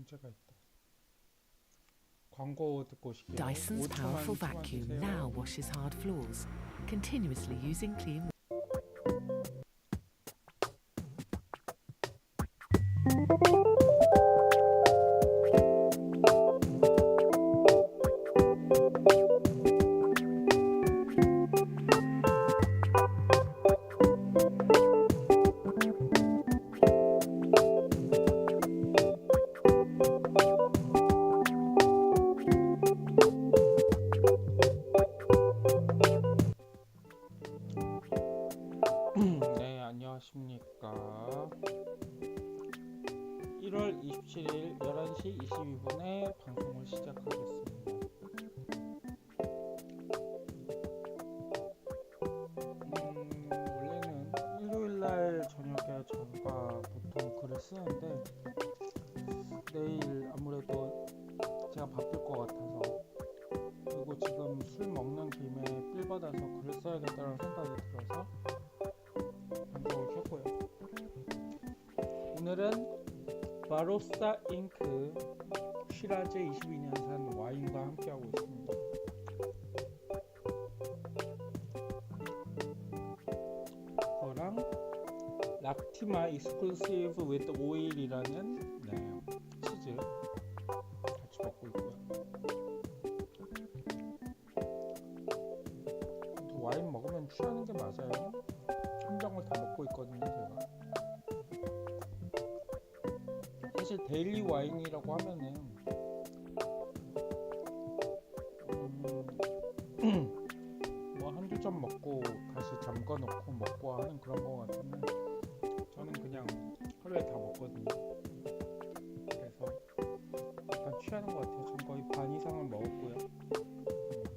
문제가 있다. 광고 듣고 오실게요. Dyson's 5초만 powerful 참아주세요. vacuum now washes hard floors, continuously using clean. 네, 안녕하십니까. 1월 27일 11시 22분에 방송을 시작하겠습니다. 원래는 일요일날 저녁에 저가 보통 글을 쓰는데 내일 아무래도 제가 바쁠 것 같아서, 그리고 지금 술 먹는 김에 필 받아서 글을 써야겠다는 생각이 들어서 방송을 켰고요. 오늘은 바로사 잉크 시라제 22년산 와인과 함께하고 있습니다. 그거랑 락티마 익스클루시브 위드 오일이라는 치즈 같이 먹고 있고요. 와인 먹으면 취하는 게 맞아요. 한 병을 다 먹고 있거든요, 제가. 사실 데일리 와인이라고 하면은 뭐 한두 잔 먹고 다시 잠궈 놓고 먹고 하는 그런 거 같은데, 저는 그냥 하루에 다 먹거든요. 그래서 약간 취하는 것 같아요. 전 거의 반 이상을 먹었고요.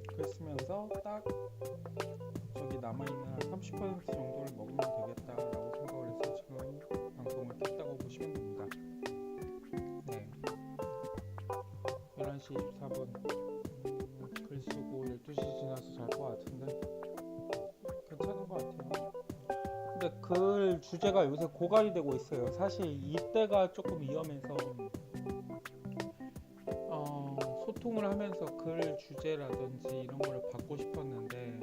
그랬으면서 딱 저기 남아있는 한 30% 정도를 먹으면 되겠다라고 생각을 해서 지금 방송을 켰다고 보시면 됩니다. 네, 11시 24분 글 쓰고 12시 지나서 잘 것 같은데 괜찮은 것 같아요. 근데 글 주제가 요새 고갈이 되고 있어요. 사실 이때가 조금 위험해서 소통을 하면서 글 주제라든지 이런 거를 받고 싶었는데,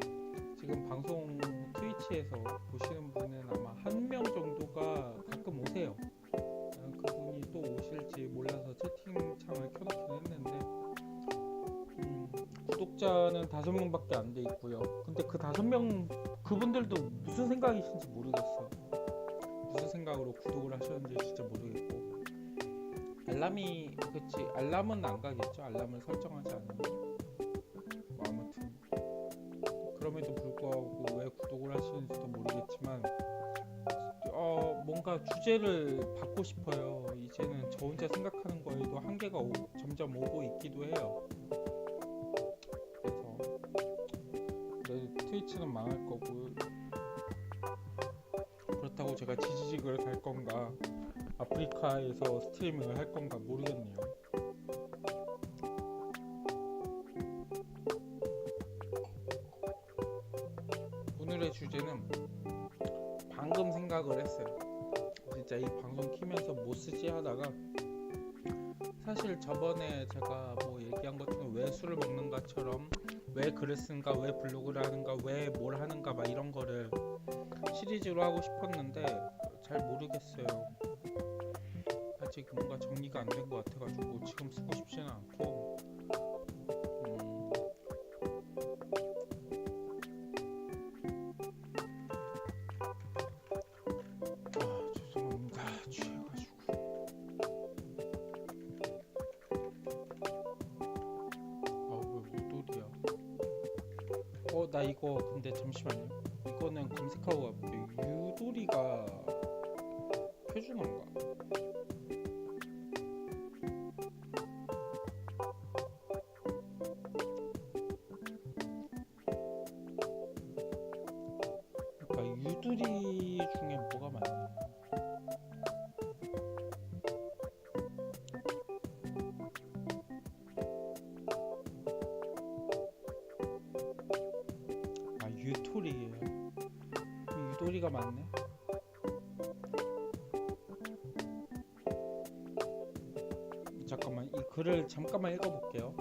지금 방송 트위치에서 보시는 분은 아마 한 명 정도가 가끔 오세요. 그분이 또 오실지 몰라서 채팅창을 켜놓긴 했는데, 구독자는 5명밖에 안 돼 있고요. 근데 그 5명 그분들도 무슨 생각이신지 모르겠어. 무슨 생각으로 구독을 하셨는지 진짜 모르겠고, 알람은 안 가겠죠. 알람을 설정하지 않으면. 뭐 아무튼 그럼에도 불구하고 왜 구독을 하시는지도 모르겠지만 뭔가 주제를 받고 싶어요. 이제는 저 혼자 생각하는 거에도 한계가 점점 오고 있기도 해요. 그래서 트위치는 망할 거고, 그렇다고 제가 지지직을 갈 건가, 아프리카에서 스트리밍을 할 건가 모르겠네요. 오늘의 주제는 방금 생각을 했어요. 진짜 이 방송 키면서 뭐 쓰지 하다가, 사실 저번에 제가 뭐 얘기한 것처럼 왜 술을 먹는가처럼, 왜 글을 쓰는가, 왜 블로그를 하는가, 왜 뭘 하는가, 막 이런 거를 시리즈로 하고 싶었는데 잘 모르겠어요. 아직 뭔가 정리가 안 된 것 같아가지고 지금 쓰고 싶지는 않고, 죄송합니다. 취해가지고. 왜 무돌이야. 나 이거 근데 잠시만요. 이거는 검색하고 갈게요. 유도리가 표준어인가? 그러니까 유두리 중에 뭐가 많냐? 유토리예요. 유도리가 많네. 이 글을 잠깐만 읽어볼게요.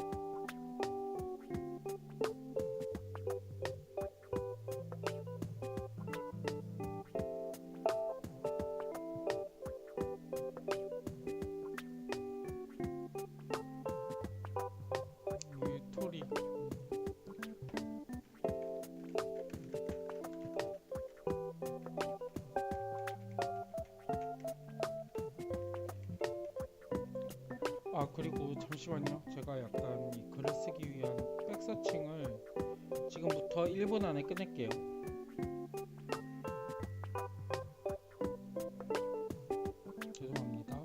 유토리. 아, 그리고 잠시만요. 제가 약간 이 글을 쓰기 위한 백서칭을 지금부터 1분 안에 끝낼게요. 죄송합니다.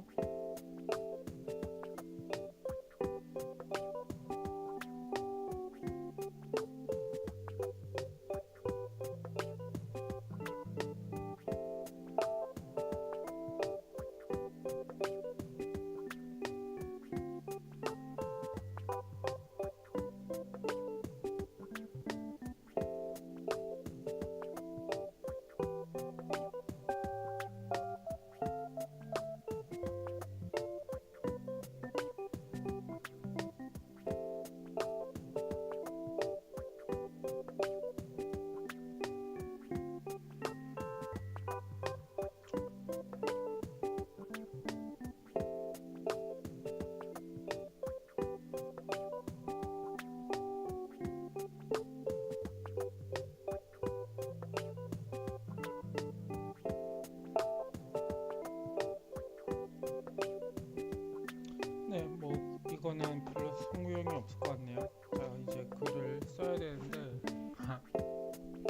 네, 뭐 이거는 별로 소용이 없을 것 같네요. 자, 이제 글을 써야 되는데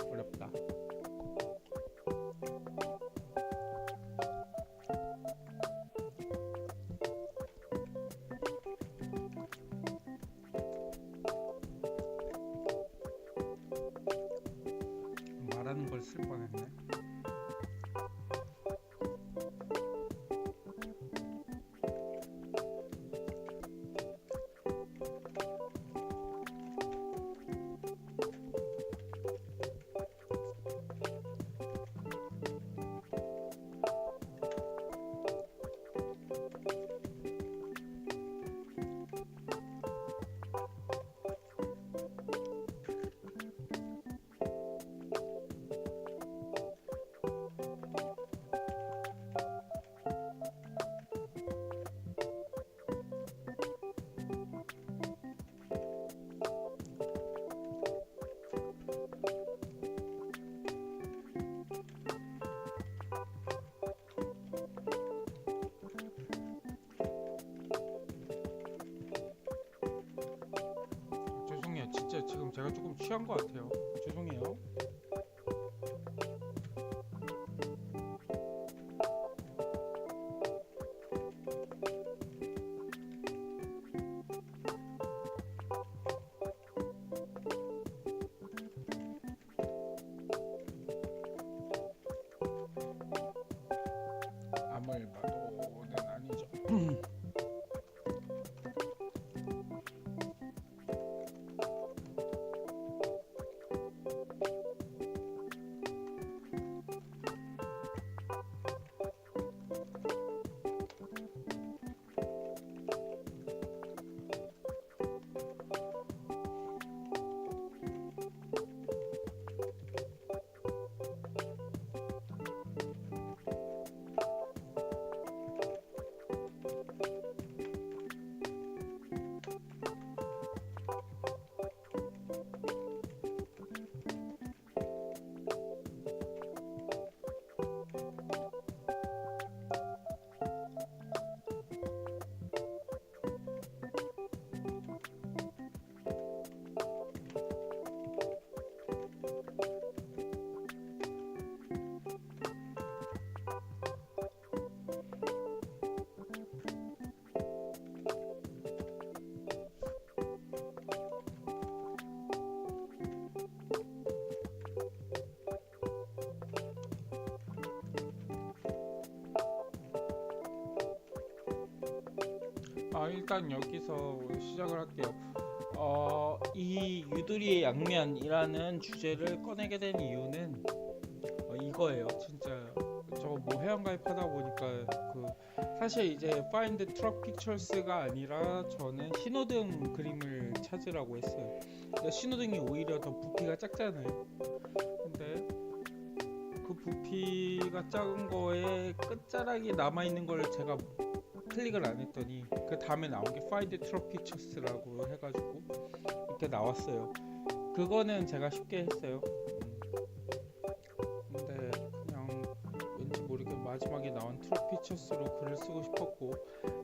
어렵다. 말하는 걸 쓸 뻔했네. 죄송해요. 진짜 지금 제가 조금 취한 것 같아요. 죄송해요. 암을 봐도는 아니죠. 일단 여기서 시작을 할게요. 이 유두리의 양면이라는 주제를 꺼내게 된 이유는 이거예요. 진짜 저거 뭐 회원가입하다 보니까 그 사실 이제 Find Truck Pictures가 아니라 저는 신호등 그림을 찾으라고 했어요. 근데 신호등이 오히려 더 부피가 작잖아요. 근데 그 부피가 작은 거에 끝자락이 남아있는 걸 제가 클릭을 안 했더니 그 다음에 나온 게 Find Truck Pictures라고 해가지고 이렇게 나왔어요. 그거는 제가 쉽게 했어요. 근데 그냥 왠지 모르게 마지막에 나온 트럭 피처스로 글을 쓰고 싶었고,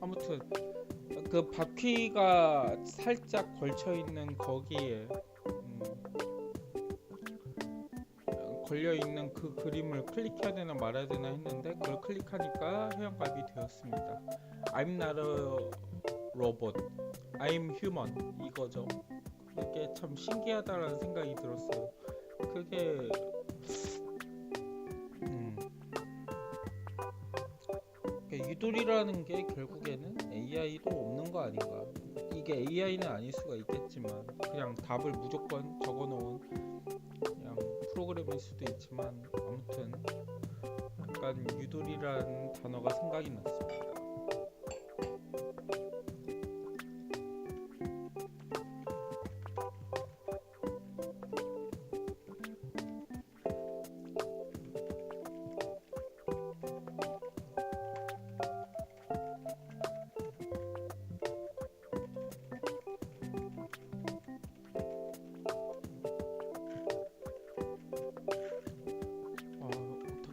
아무튼 그 바퀴가 살짝 걸쳐 있는 거기에 걸려 있는 그 그림을 클릭해야 되나 말아야 되나 했는데 그걸 클릭하니까 회원가입이 되었습니다. I'm not a robot, I'm human 이거죠. 그게 참 신기하다라는 생각이 들었어요. 그게 유돌이라는 게 결국에는 AI도 없는 거 아닌가. 이게 AI는 아닐 수가 있겠지만 그냥 답을 무조건 적어놓은 그냥 프로그램일 수도 있지만, 아무튼 약간 유돌이라는 단어가 생각이 났습니다.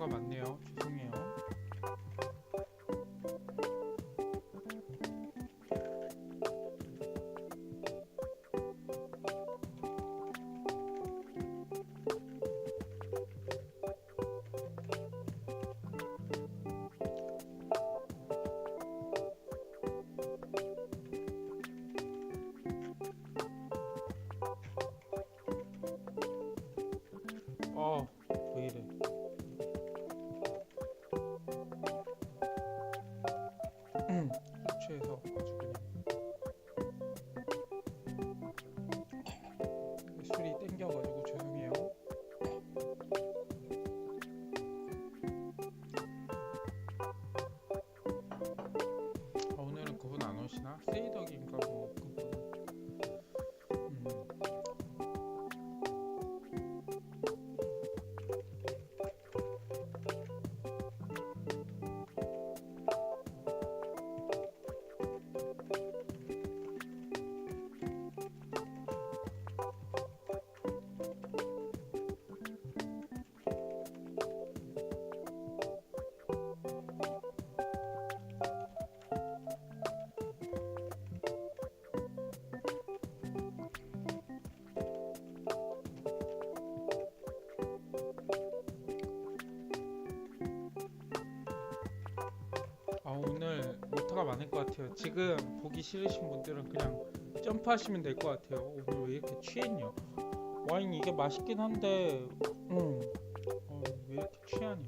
오타가 많네요. 죄송해요. 왜 이래. 취해서 아주 그냥 술이 땡겨가지고 죄송해요. 오늘은 그분 안 오시나? 세이덕인가 뭐 그분. 오늘 오타가 많을 것 같아요. 지금 보기 싫으신 분들은 그냥 점프하시면 될 것 같아요. 오늘 왜 이렇게 취했냐? 와인 이게 맛있긴 한데, 왜 이렇게 취하냐?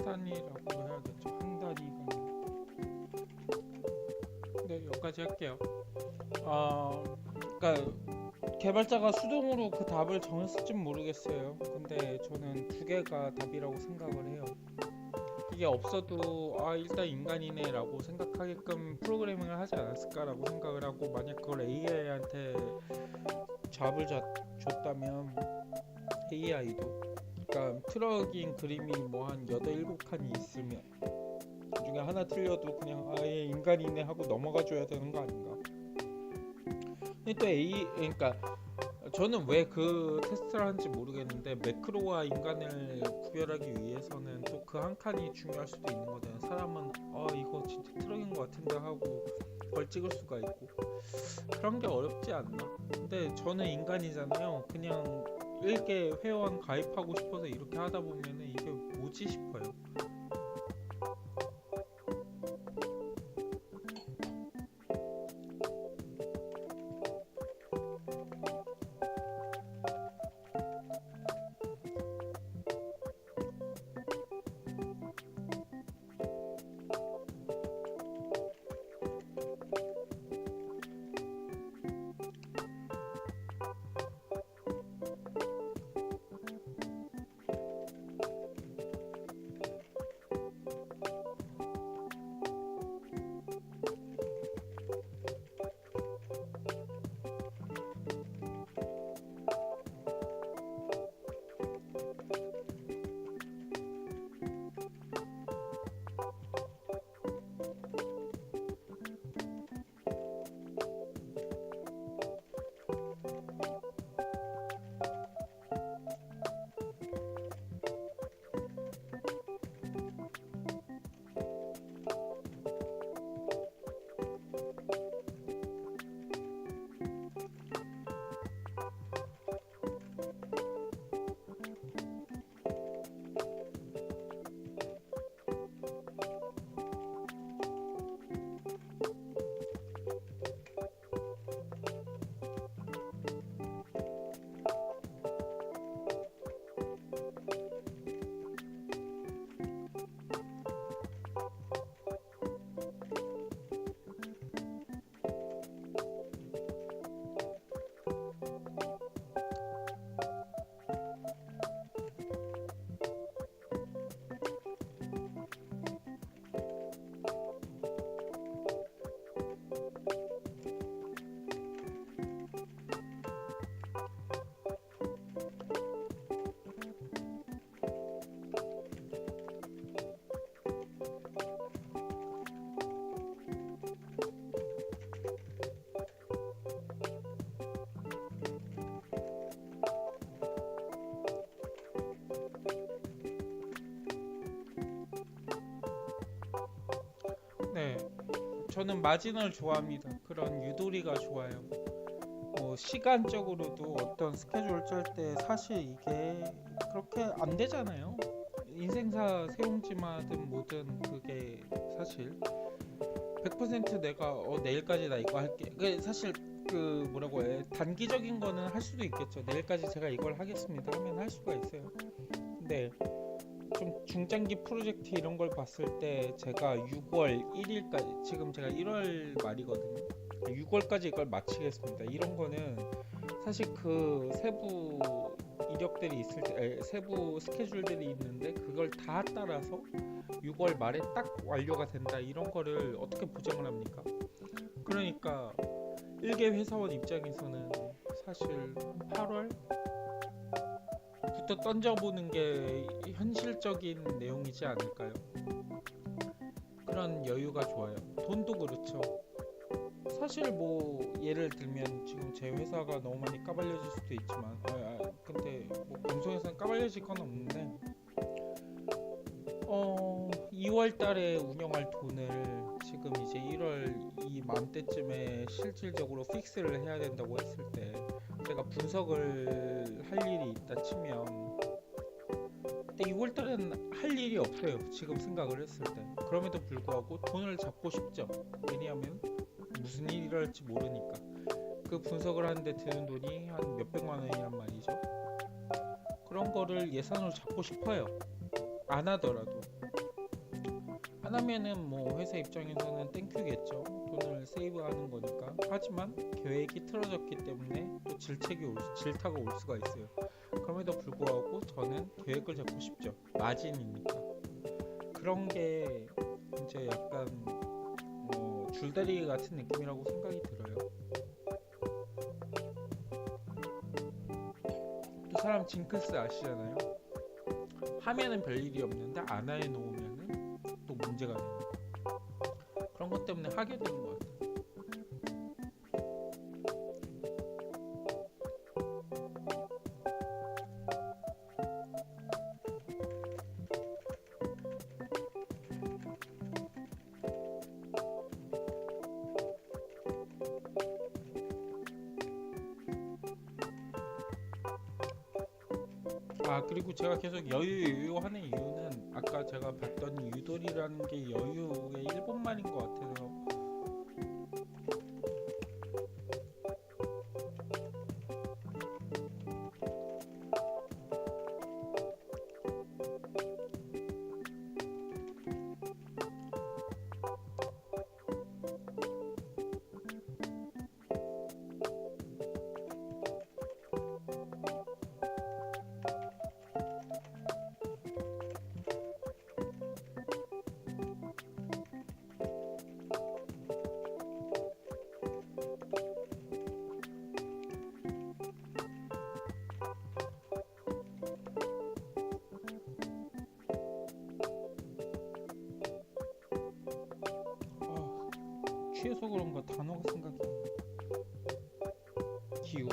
단위라고 해야겠죠. 한 단위가. 네, 여기까지 할게요. 그러니까 개발자가 수동으로 그 답을 정했을진 모르겠어요. 근데 저는 두 개가 답이라고 생각을 해요. 이게 없어도 일단 인간이네 라고 생각하게끔 프로그래밍을 하지 않았을까라고 생각을 하고, 만약 그걸 AI한테 답을 줬다면 AI도, 그러니까 트럭인 그림이 뭐 한 8, 7칸이 있으면 그 중에 하나 틀려도 그냥 아예 인간이네 하고 넘어가 줘야 되는 거 아닌가. 근데 또 그러니까 저는 왜 그 테스트를 하는지 모르겠는데, 매크로와 인간을 구별하기 위해서는 또 그 한 칸이 중요할 수도 있는 거잖아요. 사람은 이거 진짜 트럭인 것 같은데 하고 그걸 찍을 수가 있고, 그런 게 어렵지 않나. 근데 저는 인간이잖아요. 그냥 일개 회원 가입하고 싶어서 이렇게 하다 보면은 이게 뭐지 싶어요. 네, 저는 마진을 좋아합니다. 그런 유도리가 좋아요. 시간적으로도 어떤 스케줄 짤 때 사실 이게 그렇게 안 되잖아요. 인생사 세움지마든 뭐든 그게 사실 100% 내가 내일까지 나 이거 할게. 그게 사실 그 뭐라고 해, 단기적인 거는 할 수도 있겠죠. 내일까지 제가 이걸 하겠습니다 하면 할 수가 있어요. 근데 좀 중장기 프로젝트 이런 걸 봤을 때 제가 6월 1일까지, 지금 제가 1월 말이거든요. 6월까지 이걸 마치겠습니다. 이런 거는 사실 그 세부 이력들이 있을 때, 세부 스케줄들이 있는데 그걸 다 따라서 6월 말에 딱 완료가 된다, 이런 거를 어떻게 보장을 합니까? 그러니까 일개 회사원 입장에서는 사실 8월 부터 던져보는 게 현실적인 내용이지 않을까요? 그런 여유가 좋아요. 돈도 그렇죠. 사실 뭐 예를 들면 지금 제 회사가 너무 많이 까발려질 수도 있지만 근데 뭐 방송에서는 까발려질 건 없는데 2월 달에 운영할 돈을 지금 이제 1월 이맘때쯤에 실질적으로 픽스를 해야 된다고 했을 때, 제가 분석을 할 일이 있다 치면, 근데 6월 달에는 할 일이 없어요. 지금 생각을 했을 때. 그럼에도 불구하고 돈을 잡고 싶죠. 왜냐하면 무슨 일이 일어날지 모르니까. 그 분석을 하는데 드는 돈이 한 몇백만 원이란 말이죠. 그런 거를 예산으로 잡고 싶어요. 안 하더라도 안 하면은 뭐 회사 입장에서는 땡큐겠죠. 돈을 세이브하는 거니까. 하지만 계획이 틀어졌기 때문에 또 질타가 올 수가 있어요. 그럼에도 불구하고 저는 계획을 잡고 싶죠. 마진이니까. 그런 게 이제 약간 줄다리기 같은 느낌이라고 생각이 들어요. 또 사람 징크스 아시잖아요. 하면은 별일이 없는데 안 해놓으면은 또 문제가 되는 거. 그런 것 때문에 하게 되는 것 같아요. 그리고 제가 계속 여유 하는 이유는 아까 제가 봤던 유돌이라는 게 여유의 일본말인 것 같아서. 취해서 그런가 단어가 생각이 안 나. 기우.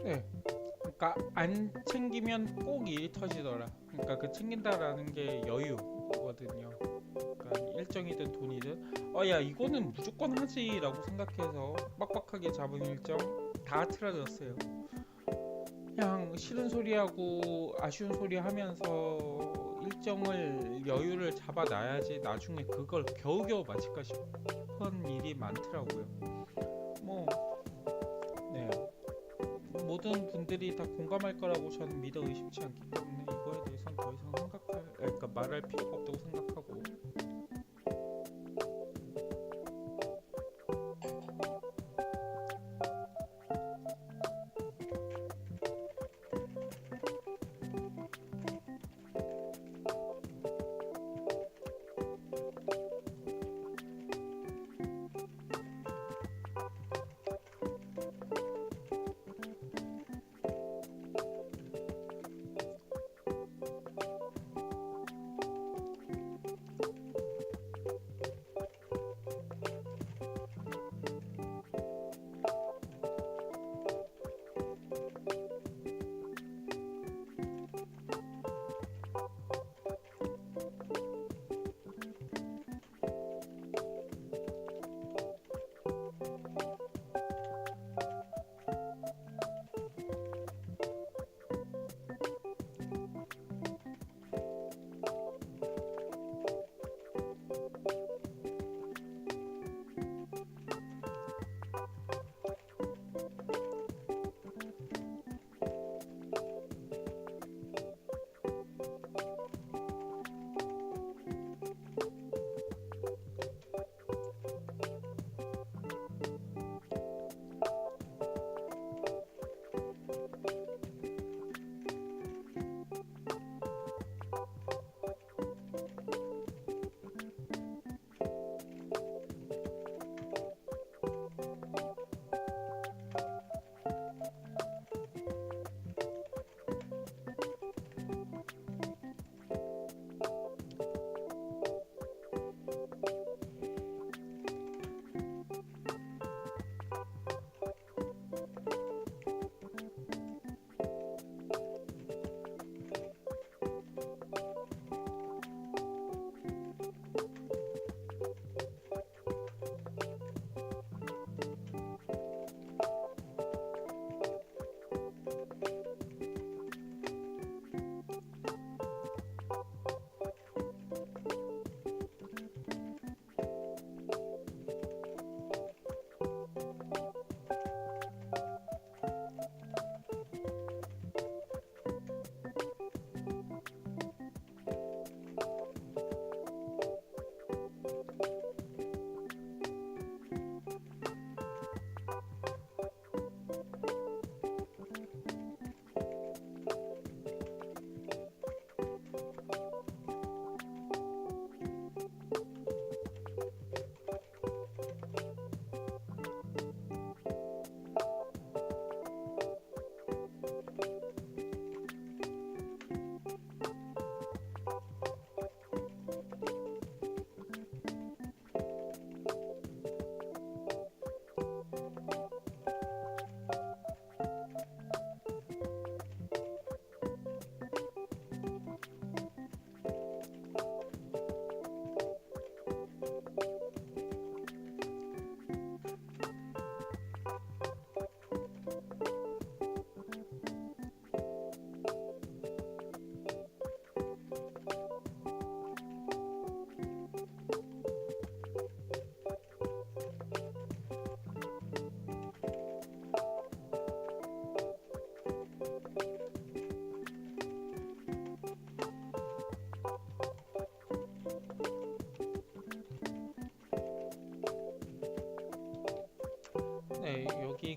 네. 그러니까 안 챙기면 꼭 일이 터지더라. 그러니까 그 챙긴다라는 게 여유거든요. 그러니까 일정이든 돈이든 야 이거는 무조건 하지라고 생각해서 빡빡하게 잡은 일정 다 틀어졌어요. 그냥 싫은 소리하고 아쉬운 소리 하면서 일정을 여유를 잡아놔야지 나중에 그걸 겨우겨우 마칠까 싶은 일이 많더라고요. 뭐 네. 모든 분들이 다 공감할 거라고 저는 믿어 의심치 않기 때문에 이거에 대해서는 더 이상 그러니까 말할 필요가 없다고 생각하고.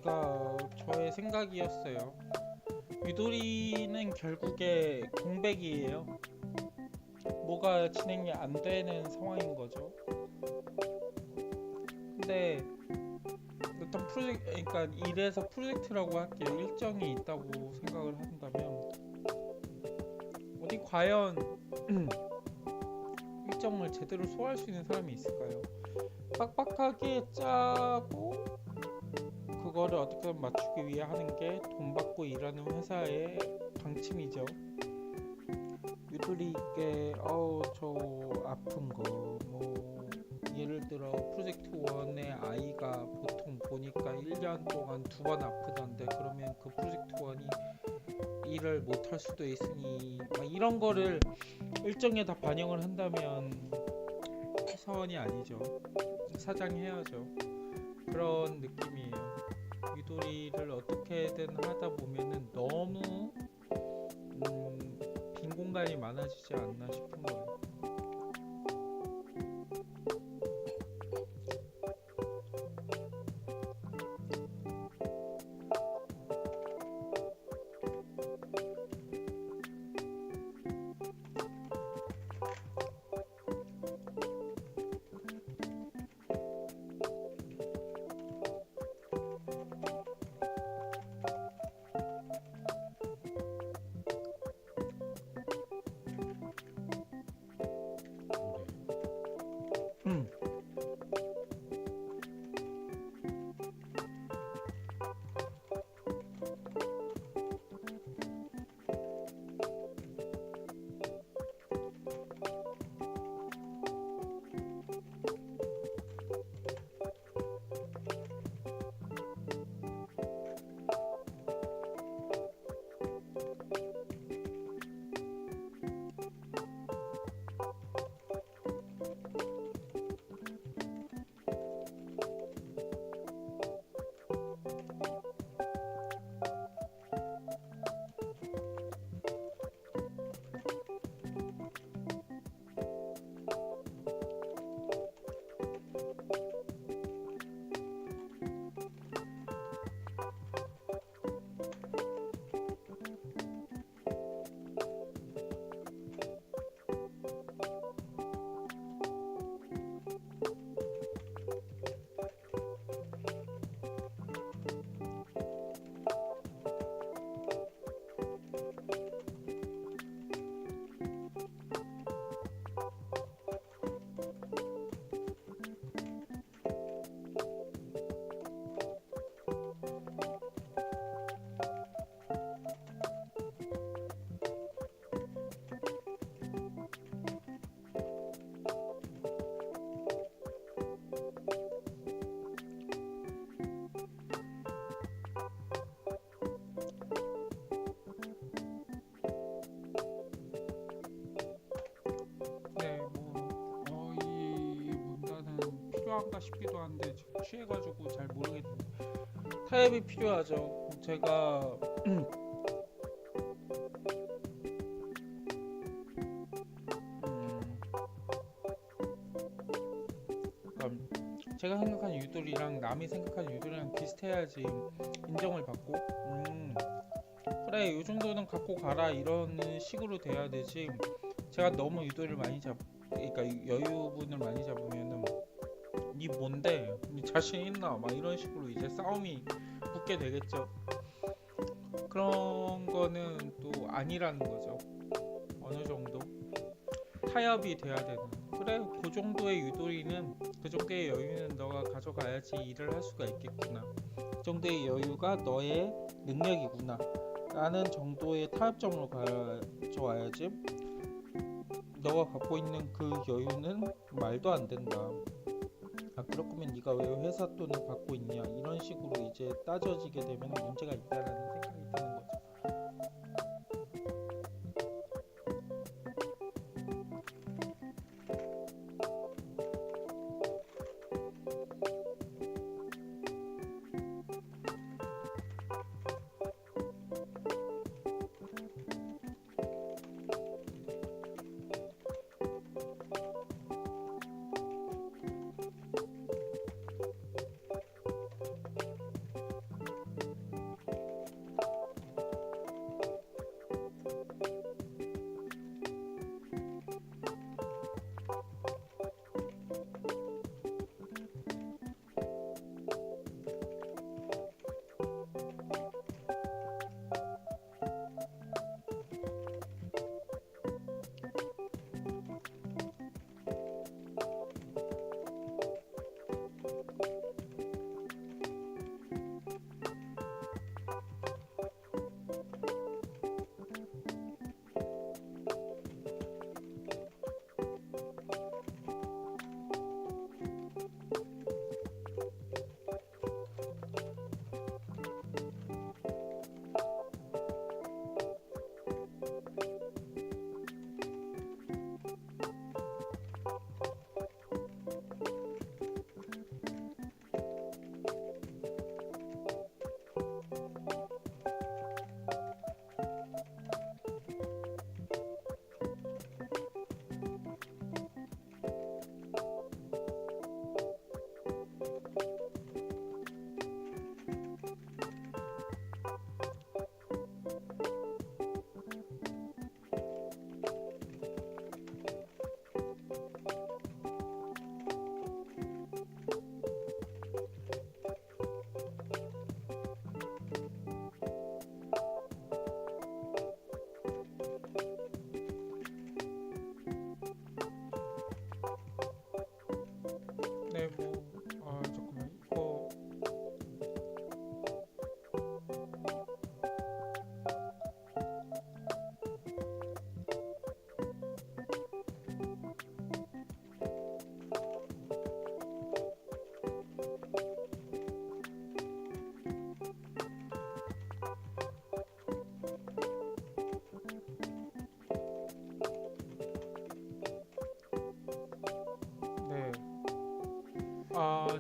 여기가 저의 생각이었어요. 유도리는 결국에 공백이에요. 뭐가 진행이 안 되는 상황인 거죠. 근데 어떤 프로젝트, 그러니까 이래서 프로젝트라고 할게요. 일정이 있다고 생각을 한다면 어디 과연 일정을 제대로 소화할 수 있는 사람이 있을까요? 빡빡하게 짜고 그거를 어떻게든 맞추기 위해 하는 게 돈 받고 일하는 회사의 방침이죠. 유도리 있게 저 아픈 거 뭐 예를 들어 프로젝트 1의 아이가 보통 보니까 1년 동안 2번 아프던데 그러면 그 프로젝트 1이 일을 못 할 수도 있으니 막 이런 거를 일정에 다 반영을 한다면 회사원이 아니죠. 사장이 해야죠. 그런 느낌이에요. 유도리를 어떻게든 하다 보면은 너무 빈 공간이 많아지지 않나 싶은 거예요. 네, 이 문단은 필요한가 싶기도 한데 지금 취해가지고 잘 모르겠는데 타협이 필요하죠. 제가 음, 그러니까 제가 생각하는 유돌이랑 남이 생각하는 유돌이랑 비슷해야지 인정을 받고 그래 요 정도는 갖고 가라 이런 식으로 돼야 되지. 제가 너무 유도를 많이 그러니까 여유분을 많이 잡으면은 니 뭔데? 니 자신 있나? 막 이런 식으로 이제 싸움이 붙게 되겠죠. 그런 거는 또 아니라는 거죠. 어느 정도 타협이 돼야 되는. 그래, 그 정도의 유도리는 그 정도의 여유는 너가 가져가야지 일을 할 수가 있겠구나. 그 정도의 여유가 너의 능력이구나. 라는 정도의 타협점으로 가져와야지. 너가 갖고 있는 그 여유는 말도 안 된다. 아 그럴 거면 네가 왜 회사 돈을 받고 있냐 이런 식으로 이제 따져지게 되면 문제가 있다라는 생각이 드는 거죠.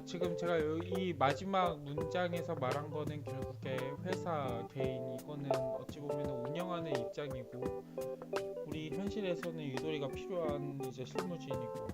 지금 제가 이 마지막 문장에서 말한 거는 결국에 회사 개인 이거는 어찌 보면 운영하는 입장이고 우리 현실에서는 유도리가 필요한 이제 실무진이고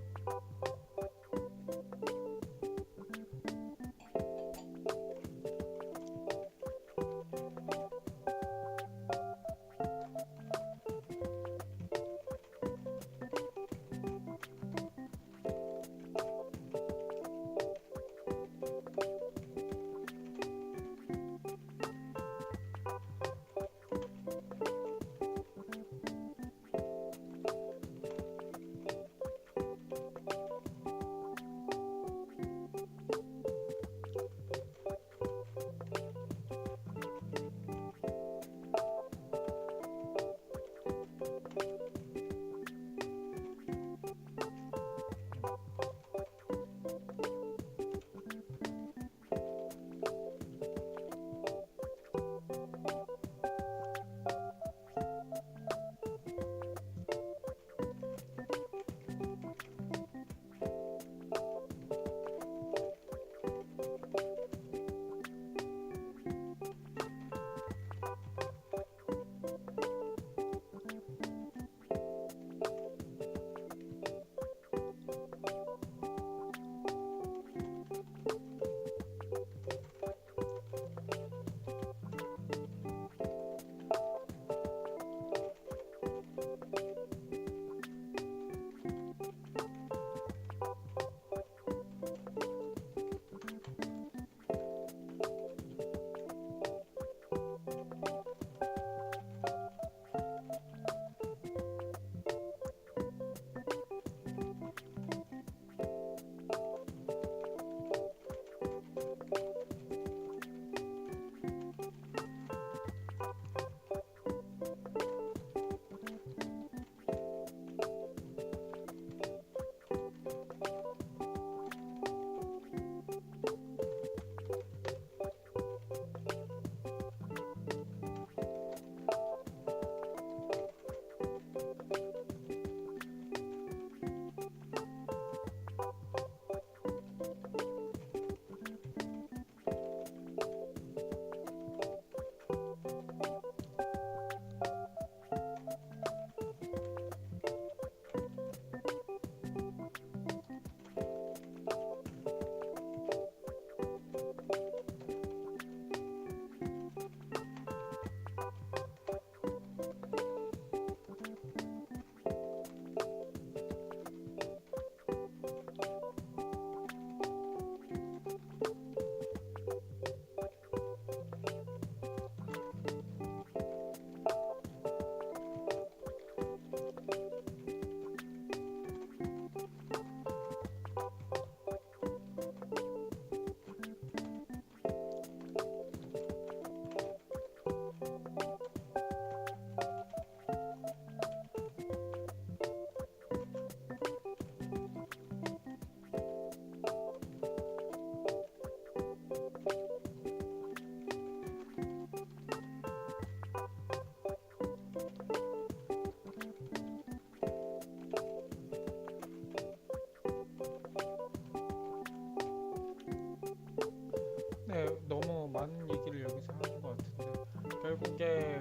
네, 너무 많은 얘기를 여기서 하는 것 같은데 결국에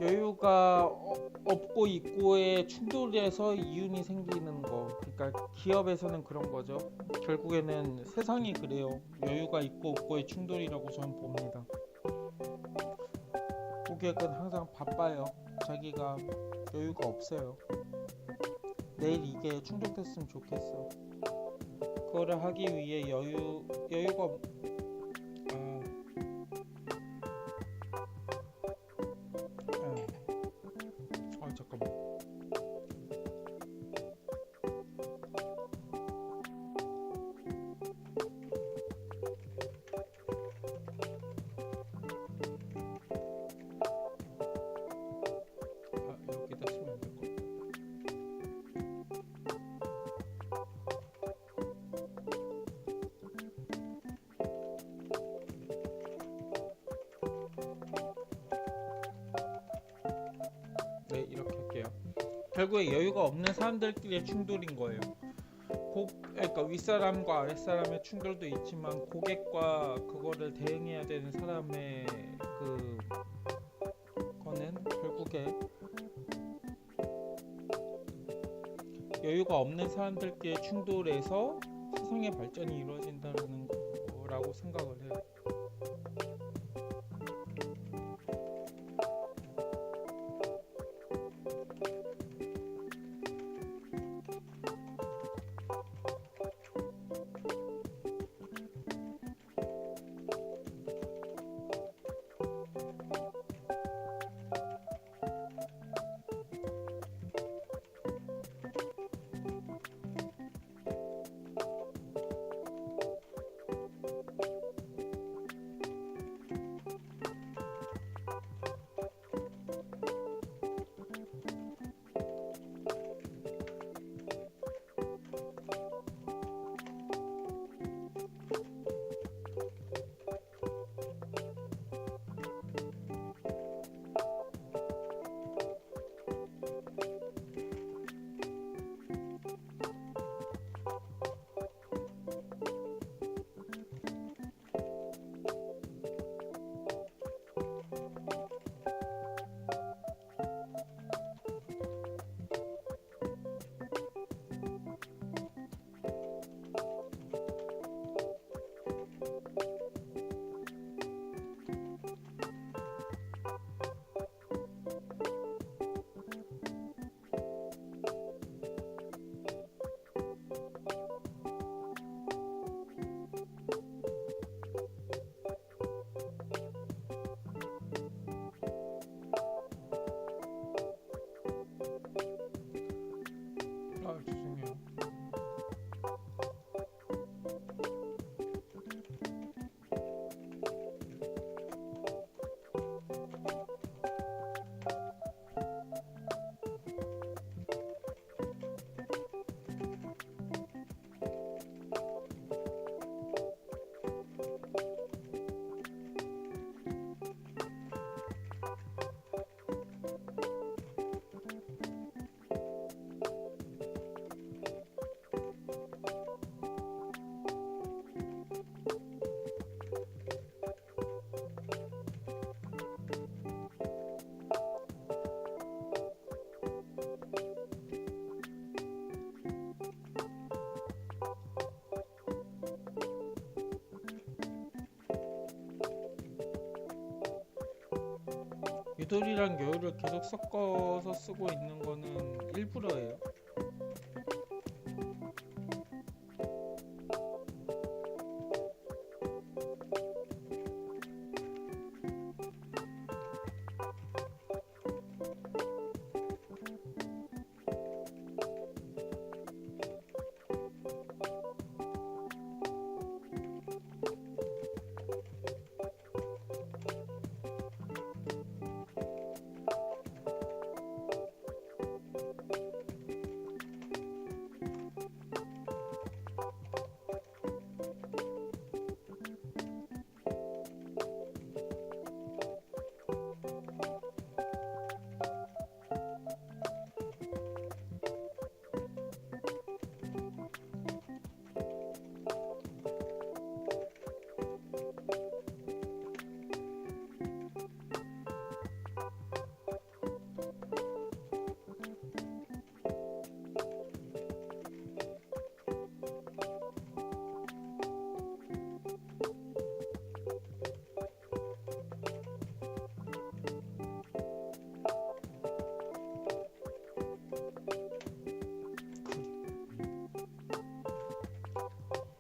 여유가 없고 있고의 충돌에서 이윤이 생기는 거. 그러니까 기업에서는 그런 거죠. 결국에는 세상이 그래요. 여유가 있고 없고의 충돌이라고 저는 봅니다. 고객은 항상 바빠요. 자기가 여유가 없어요. 내일 이게 충족됐으면 좋겠어. 그거를 하기 위해 여유가 아, 잠깐만. 여기다 쓰면 안 될 것 같아. 네, 이렇게 할게요. 결국에 여유가 없는 사람들끼리의 충돌인 거예요. 그러니까 윗사람과 아랫사람의 충돌도 있지만 고객과 그거를 대응해야 되는 사람의 거는 결국에 여유가 없는 사람들끼리 충돌해서 세상의 발전이 이루어진다는 거라고 생각을 해요. 죄송해요. 유도리랑 여유를 계속 섞어서 쓰고 있는 거는 일부러예요.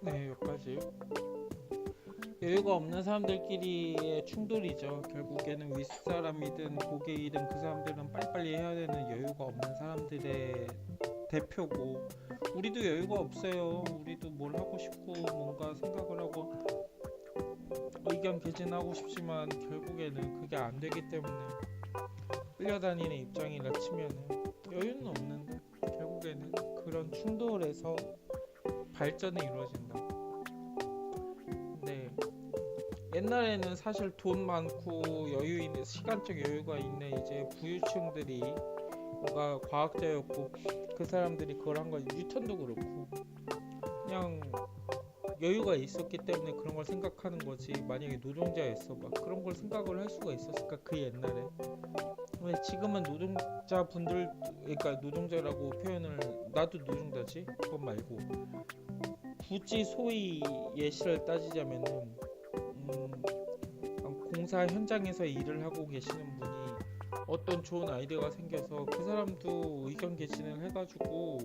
네, 여기까지. 여유가 없는 사람들끼리의 충돌이죠. 결국에는 윗사람이든 고객이든 그 사람들은 빨리빨리 해야 되는 여유가 없는 사람들의 대표고, 우리도 여유가 없어요. 우리도 뭘 하고 싶고 뭔가 생각을 하고 의견 개진하고 싶지만 결국에는 그게 안 되기 때문에 끌려다니는 입장이라 치면은 여유는 없는데 결국에는 그런 충돌에서 발전이 이루어진다. 근데 옛날에는 사실 돈 많고 여유 있는 시간적 여유가 있는 이제 부유층들이 뭔가 과학자였고 그 사람들이 그걸 한 거지. 뉴턴도 그렇고 그냥 여유가 있었기 때문에 그런 걸 생각하는 거지. 만약에 노동자였어 막 그런 걸 생각을 할 수가 있었을까 그 옛날에. 근데 지금은 노동자분들, 그러니까 노동자라고 표현을, 나도 노동자지 그건 말고, 굳이 소위 예시를 따지자면은 공사 현장에서 일을 하고 계시는 분이 어떤 좋은 아이디어가 생겨서 그 사람도 의견 개진을 해가지고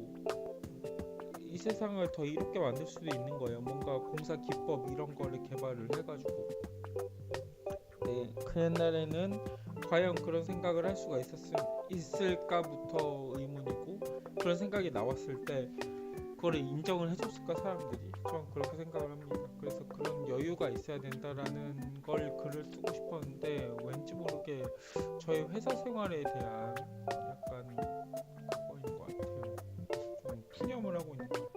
이 세상을 더 이롭게 만들 수도 있는 거예요. 뭔가 공사 기법 이런 거를 개발을 해가지고. 네, 그 옛날에는 과연 그런 생각을 할 수가 있을까부터 의문이고, 그런 생각이 나왔을 때 그거를 인정을 해줬을까 사람들이. 저는 그렇게 생각을 합니다. 그래서 그런 여유가 있어야 된다라는 걸 글을 쓰고 싶었는데 왠지 모르게 저의 회사 생활에 대한 약간 그거인 것 같아요. 좀 푸념을 하고 있는 것 같아요.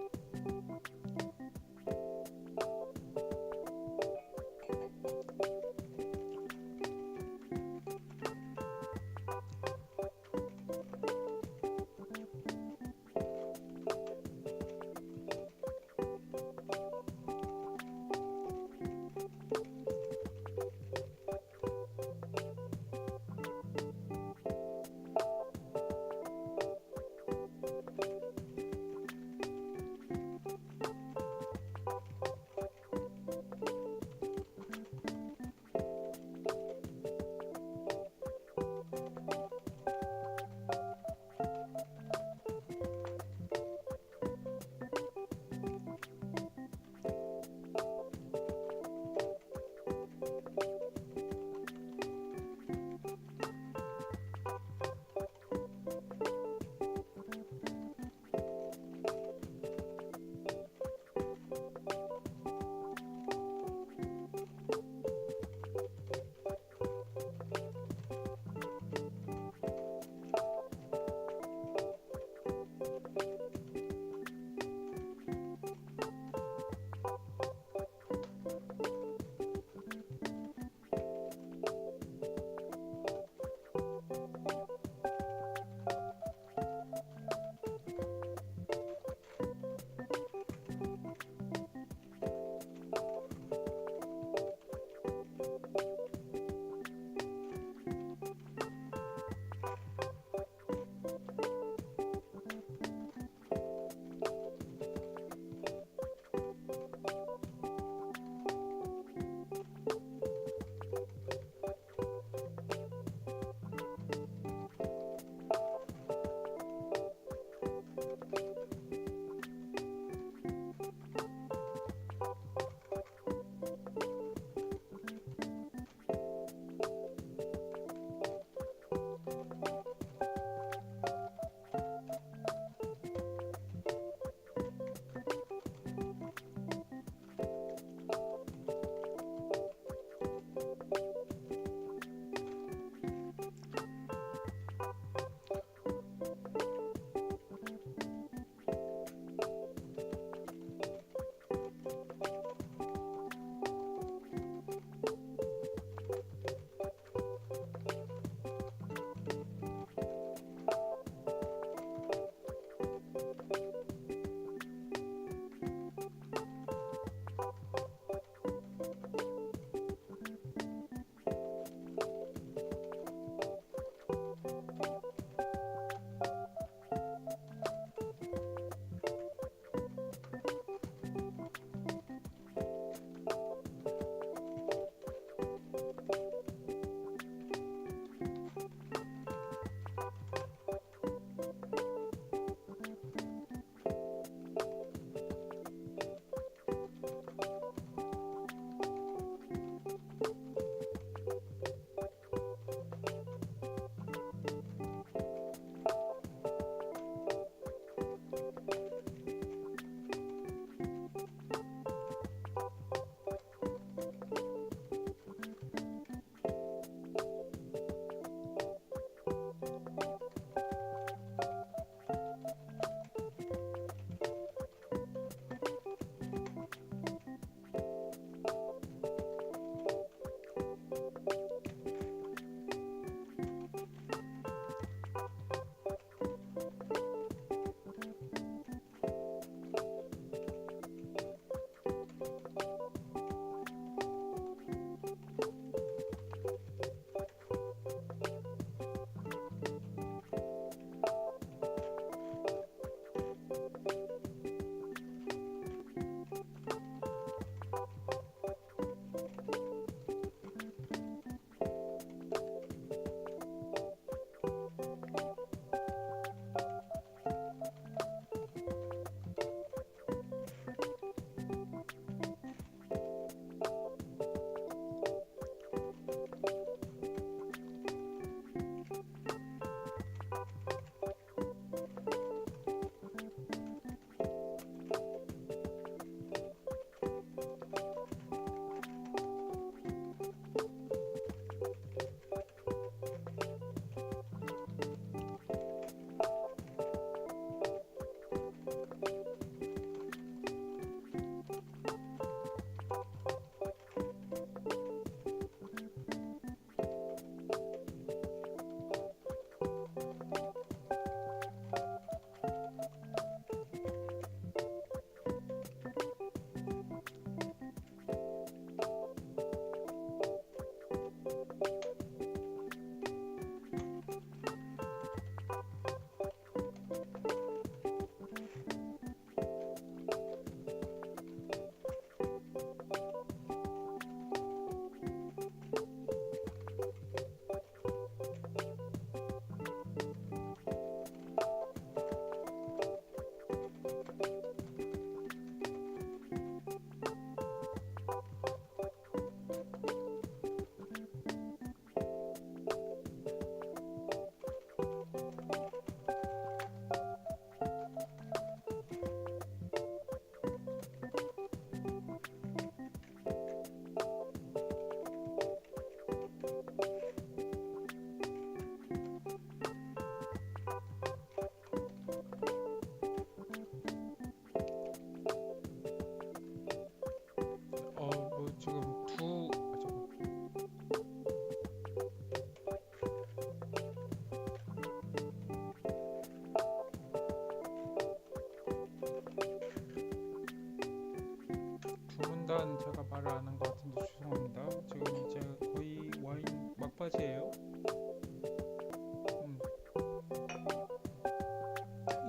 마찬가지예요.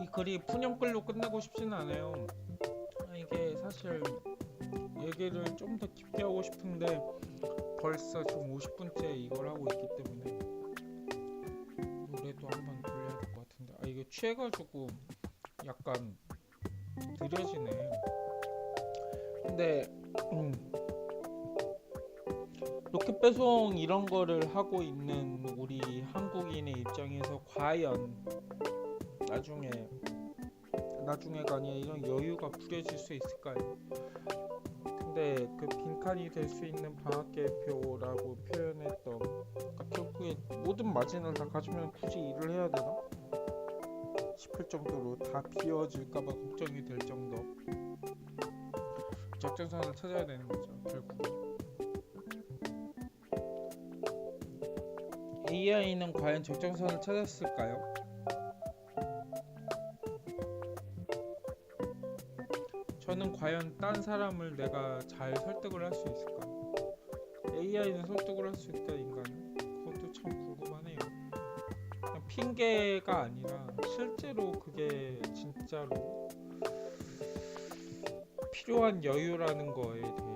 이 글이 푸념글로 끝내고 싶진 않아요. 이게 사실 얘기를 좀 더 깊게 하고 싶은데 벌써 지금 50분째 이걸 하고 있기 때문에 노래도 한번 돌려야 될 것 같은데, 아 이게 취해가지고 약간 느려지네. 근데 로켓 배송 이런 거를 하고 있는 우리 한국인의 입장에서 과연 나중에가 아니라 이런 여유가 부려질 수 있을까요? 근데 그 빈칸이 될 수 있는 방학계표라고 표현했던, 그러니까 결국에 모든 마진을 다 가지면 굳이 일을 해야 되나 싶을 정도로 다 비워질까봐 걱정이 될 정도. 적정선을 찾아야 되는 거죠 결국에. AI는 과연 적정선을 찾았을까요? 저는 과연 딴 사람을 내가 잘 설득을 할 수 있을까요? AI는 설득을 할 수 있다, 인간은? 그것도 참 궁금하네요. 그냥 핑계가 아니라 실제로 그게 진짜로 필요한 여유라는 거에 대해서.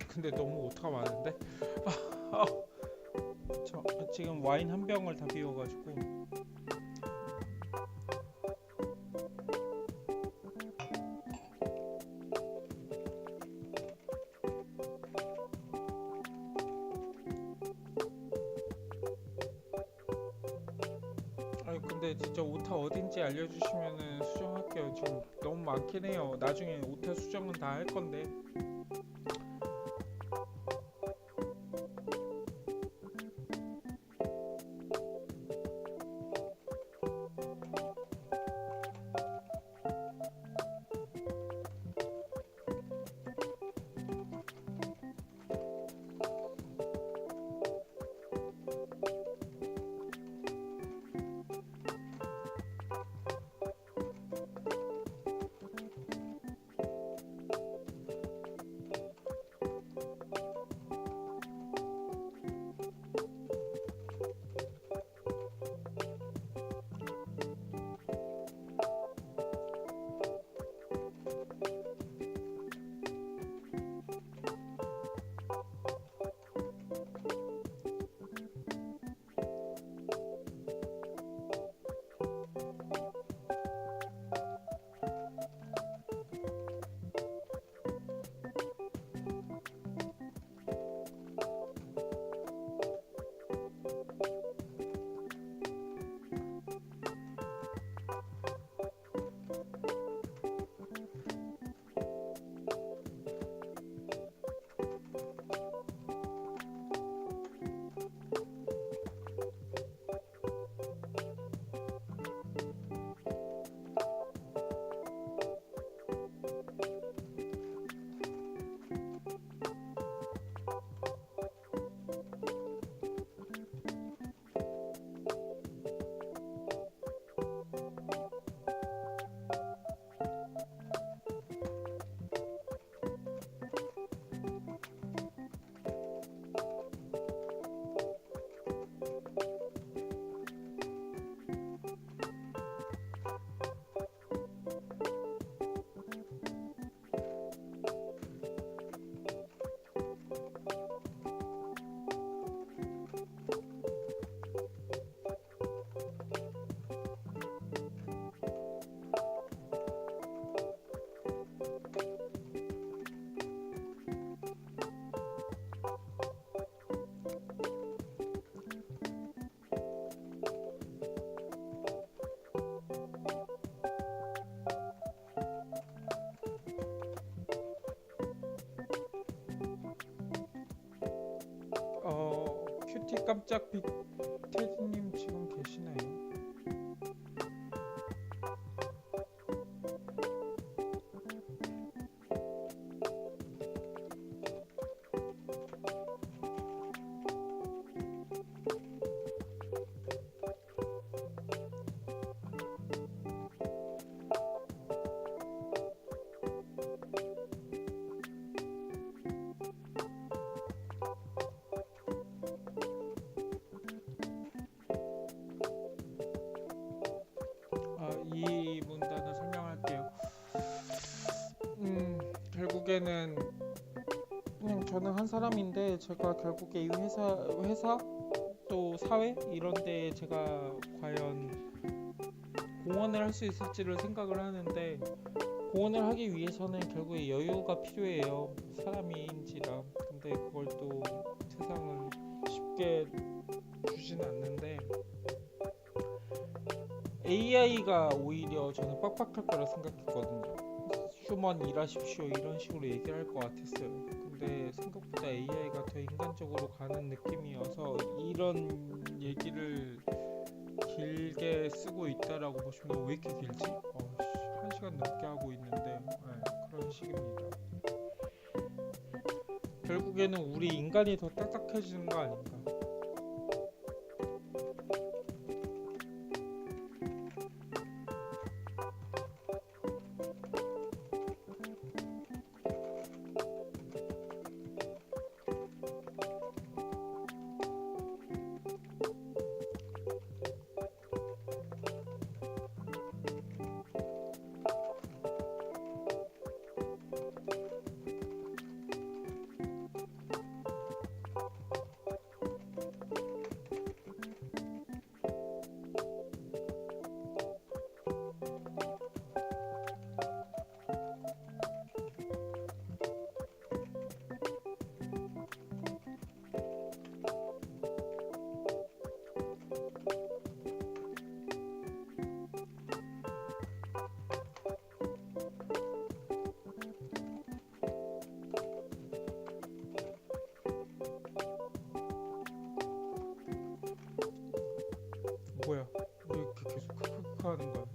근데 너무 오타가 많은데? 지금 와인 한 병을 다 비워가지고 아니 근데 진짜 오타 어딘지 알려주시면은 수정할게요. 지금 너무 많긴 해요. 나중에 오타 수정은 다 할 건데. 큐티 깜짝 빅테디님 지금 계시나요? 이 문단을 설명할게요. 결국에는 그냥 저는 한 사람인데 제가 결국에 이 회사 또 사회 이런 데에 제가 과연 공헌을 할 수 있을지를 생각을 하는데 공헌을 하기 위해서는 결국에 여유가 필요해요. 사람인지라. 근데 그걸 또 세상은 쉽게 주진 않는데 AI가 오히려 저는 빡빡할 거라 생각했거든요. 휴먼 일하십시오 이런 식으로 얘기를 할 것 같았어요. 근데 생각보다 AI가 더 인간적으로 가는 느낌이어서 이런 얘기를 길게 쓰고 있다라고 보시면 왜 이렇게 길지? 1시간 넘게 하고 있는데 그런 식입니다. 결국에는 우리 인간이 더 딱딱해지는 거 아닌가? 뭐야? 왜 이렇게 계속 크크크 하는 거야?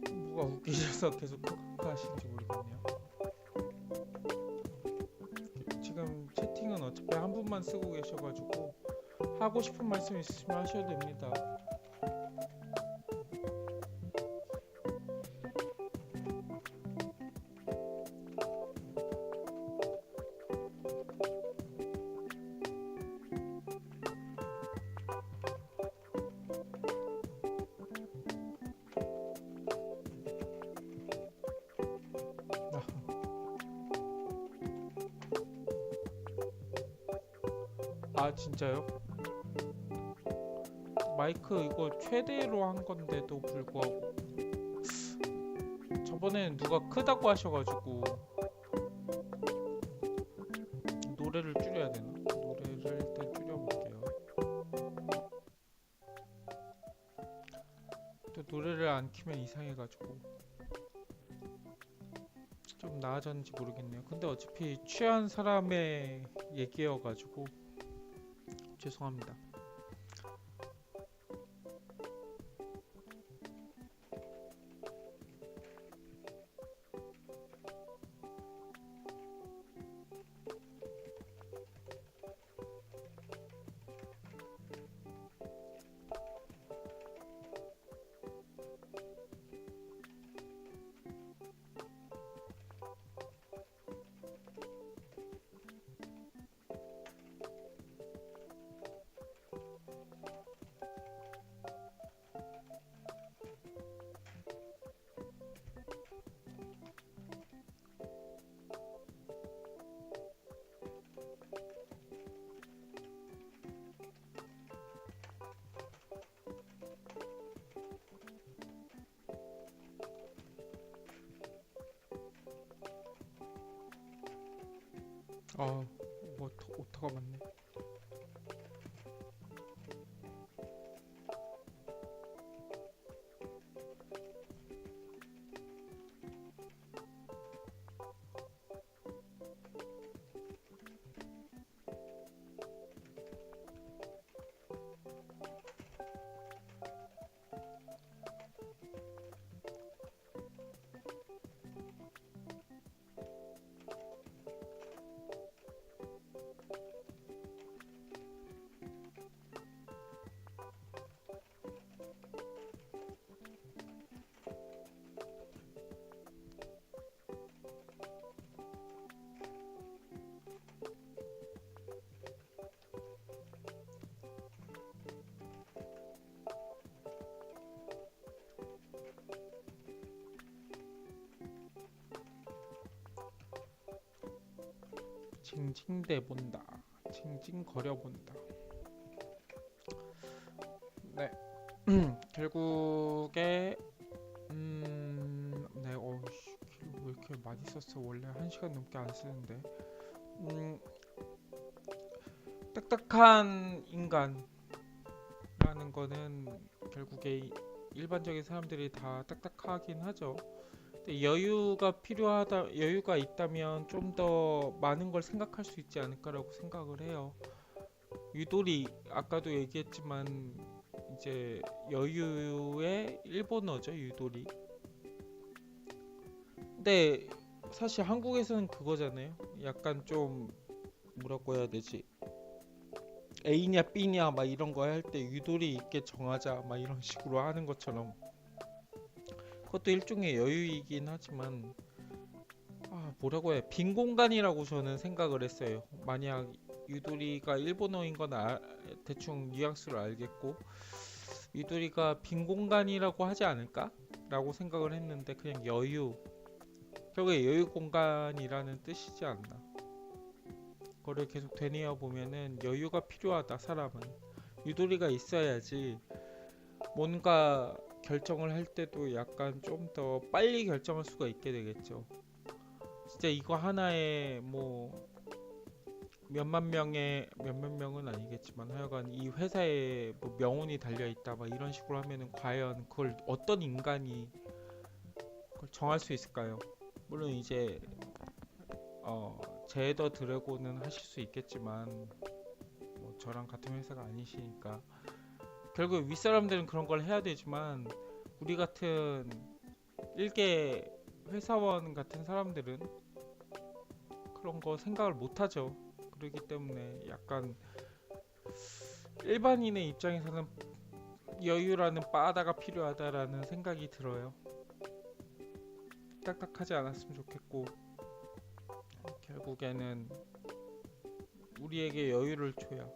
이게 뭐가 웃기셔서 계속 크크크 하시는지 모르겠네요. 지금 채팅은 어차피 한 분만 쓰고 계셔가지고 하고 싶은 말씀 있으시면 하셔도 됩니다. 아 진짜요? 마이크 이거 최대로 한 건데도 불구하고 저번에는 누가 크다고 하셔가지고 노래를 줄여야 되나? 노래를 일단 줄여볼게요. 또 노래를 안 키면 이상해가지고 좀 나아졌는지 모르겠네요. 근데 어차피 취한 사람의 얘기여가지고 죄송합니다. 아, 뭐 오타가 많네. 징징대 본다. 징징거려 본다. 네. 결국에 네. 어우씨, 왜 이렇게 많이 썼어? 원래 1시간 넘게 안 쓰는데. 딱딱한 인간라는 거는 결국에 일반적인 사람들이 다 딱딱하긴 하죠. 근데 여유가 있다면 좀 더 많은 걸 생각할 수 있지 않을까라고 생각을 해요. 유도리, 아까도 얘기했지만 이제 여유의 일본어죠, 유도리. 근데 사실 한국에서는 그거잖아요. 약간 좀 뭐라고 해야 되지? A냐 B냐 막 이런 거 할 때 유도리 있게 정하자 막 이런 식으로 하는 것처럼 그것도 일종의 여유이긴 하지만 뭐라고 해? 빈 공간이라고 저는 생각을 했어요. 만약 유도리가 일본어인 건 대충 뉘앙스를 알겠고 유도리가 빈 공간이라고 하지 않을까? 라고 생각을 했는데 그냥 여유, 결국에 여유 공간이라는 뜻이지 않나. 그거를 계속 되뇌어 보면은 여유가 필요하다. 사람은 유도리가 있어야지 뭔가 결정을 할 때도 약간 좀 더 빨리 결정할 수가 있게 되겠죠. 진짜 이거 하나에 뭐 몇만 명은 아니겠지만 하여간 이 회사에 뭐 명운이 달려 있다 막 이런 식으로 하면은 과연 그걸 어떤 인간이 그걸 정할 수 있을까요? 물론 이제 제더 드래곤은 하실 수 있겠지만 뭐 저랑 같은 회사가 아니시니까 결국 윗사람들은 그런 걸 해야 되지만 우리 같은 일개 회사원 같은 사람들은 그런 거 생각을 못 하죠. 그렇기 때문에 약간 일반인의 입장에서는 여유라는 바다가 필요하다라는 생각이 들어요. 딱딱하지 않았으면 좋겠고 결국에는 우리에게 여유를 줘야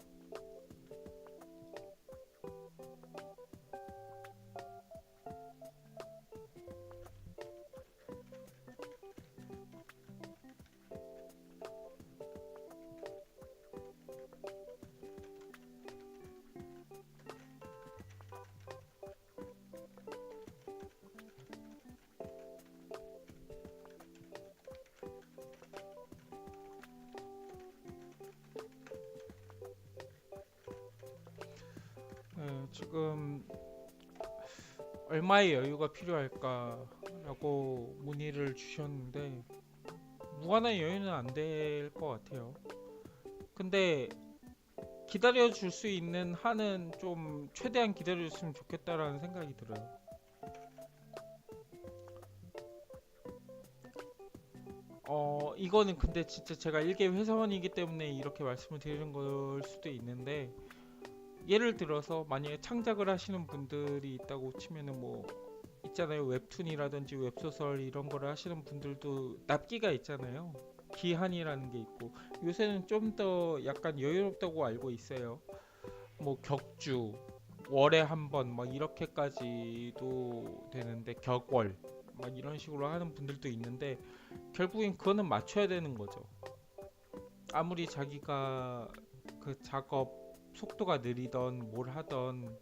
지금 얼마의 여유가 필요할까라고 문의를 주셨는데 무한한 여유는 안 될 것 같아요. 근데 기다려줄 수 있는 한은 좀 최대한 기다려줬으면 좋겠다라는 생각이 들어요. 이거는 근데 진짜 제가 일개 회사원이기 때문에 이렇게 말씀을 드리는 걸 수도 있는데 예를 들어서 만약에 창작을 하시는 분들이 있다고 치면은 뭐 있잖아요. 웹툰이라든지 웹소설 이런 거를 하시는 분들도 납기가 있잖아요. 기한이라는 게 있고 요새는 좀 더 약간 여유롭다고 알고 있어요. 뭐 격주 월에 한 번 막 이렇게까지도 되는데 격월 막 이런 식으로 하는 분들도 있는데 결국엔 그거는 맞춰야 되는 거죠. 아무리 자기가 그 작업 속도가 느리던 뭘 하던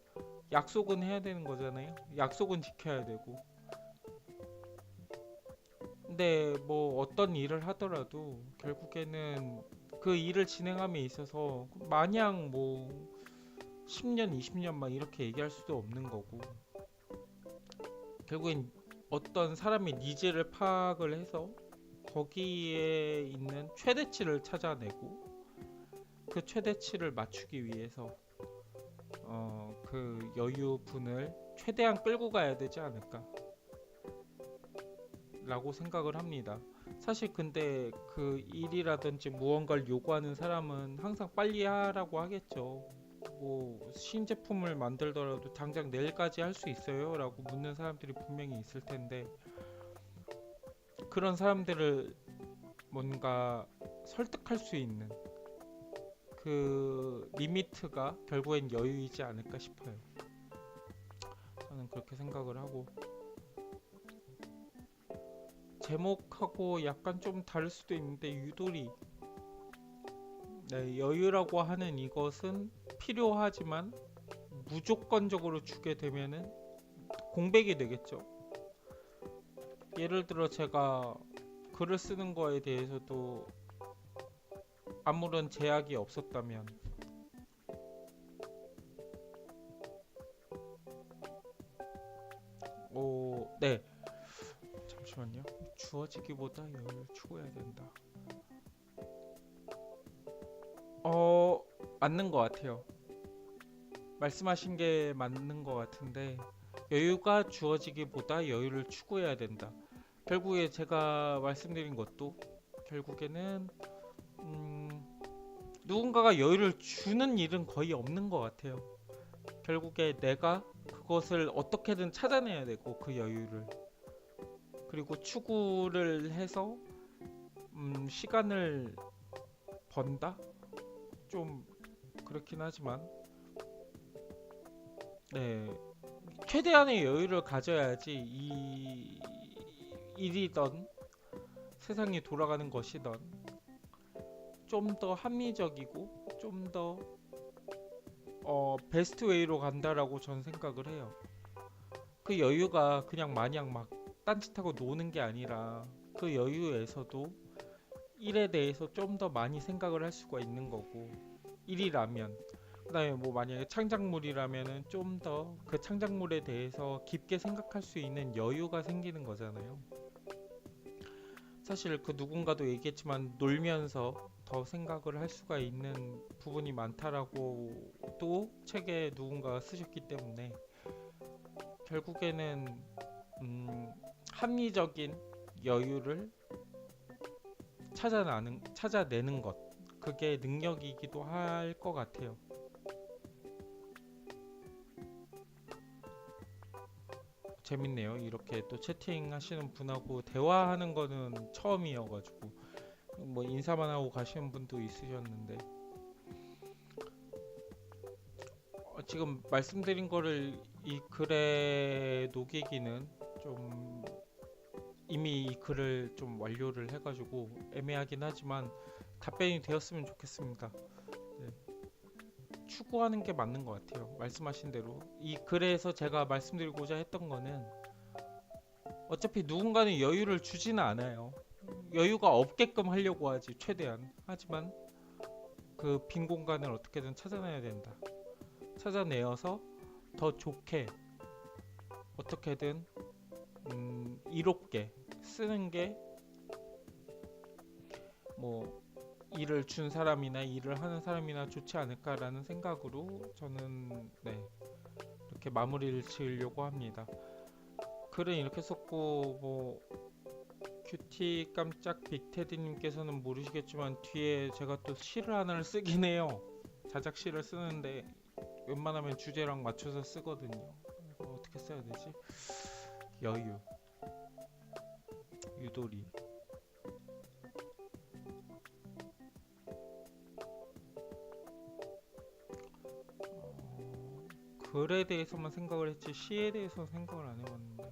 약속은 해야 되는 거잖아요. 약속은 지켜야 되고. 근데 뭐 어떤 일을 하더라도 결국에는 그 일을 진행함에 있어서 마냥 뭐 10년, 20년 막 이렇게 얘기할 수도 없는 거고. 결국엔 어떤 사람의 니즈를 파악을 해서 거기에 있는 최대치를 찾아내고 그 최대치를 맞추기 위해서 그 여유분을 최대한 끌고 가야 되지 않을까 라고 생각을 합니다. 사실 근데 그 일이라든지 무언가를 요구하는 사람은 항상 빨리 하라고 하겠죠. 뭐 신제품을 만들더라도 당장 내일까지 할 수 있어요? 라고 묻는 사람들이 분명히 있을 텐데 그런 사람들을 뭔가 설득할 수 있는 그 리미트가 결국엔 여유이지 않을까 싶어요. 저는 그렇게 생각을 하고 제목하고 약간 좀 다를 수도 있는데 유도리 네, 여유라고 하는 이것은 필요하지만 무조건적으로 주게 되면은 공백이 되겠죠. 예를 들어 제가 글을 쓰는 거에 대해서도 아무런 제약이 없었다면 네 잠시만요. 주어지기보다 여유를 추구해야 된다. 맞는 것 같아요. 말씀하신 게 맞는 것 같은데 여유가 주어지기보다 여유를 추구해야 된다. 결국에 제가 말씀드린 것도 결국에는 누군가가 여유를 주는 일은 거의 없는 것 같아요. 결국에 내가 그것을 어떻게든 찾아내야 되고 그 여유를 그리고 추구를 해서 시간을 번다? 좀 그렇긴 하지만 네 최대한의 여유를 가져야지 이 일이던 세상이 돌아가는 것이던 좀 더 합리적이고 좀 더 베스트 웨이로 간다라고 전 생각을 해요. 그 여유가 그냥 마냥 막 딴짓하고 노는 게 아니라 그 여유에서도 일에 대해서 좀 더 많이 생각을 할 수가 있는 거고 일이라면 그다음에 뭐 만약에 창작물이라면은 좀 더 그 창작물에 대해서 깊게 생각할 수 있는 여유가 생기는 거잖아요. 사실 그 누군가도 얘기했지만 놀면서 더 생각을 할 수가 있는 부분이 많다라고 또 책에 누군가가 쓰셨기 때문에 결국에는 합리적인 여유를 찾아내는 것, 그게 능력이기도 할 것 같아요. 재밌네요. 이렇게 또 채팅하시는 분하고 대화하는 거는 처음이어가지고 뭐 인사만 하고 가시는 분도 있으셨는데 지금 말씀드린 거를 이 글에 녹이기는 좀 이미 이 글을 좀 완료를 해가지고 애매하긴 하지만 답변이 되었으면 좋겠습니다. 네. 추구하는 게 맞는 것 같아요. 말씀하신 대로 이 글에서 제가 말씀드리고자 했던 거는 어차피 누군가는 여유를 주지는 않아요. 여유가 없게끔 하려고 하지 최대한. 하지만 그 빈 공간을 어떻게든 찾아내야 된다. 찾아내어서 더 좋게 어떻게든 이롭게 쓰는 게 뭐 일을 준 사람이나 일을 하는 사람이나 좋지 않을까라는 생각으로 저는 네, 이렇게 마무리를 지으려고 합니다. 글은 이렇게 썼고 뭐 큐티 깜짝 빅테디님께서는 모르시겠지만 뒤에 제가 또 시를 하나를 쓰긴 해요. 자작시를 쓰는데 웬만하면 주제랑 맞춰서 쓰거든요. 이거 어떻게 써야 되지? 여유, 유도리. 글에 대해서만 생각을 했지 시에 대해서는 생각을 안 해봤는데.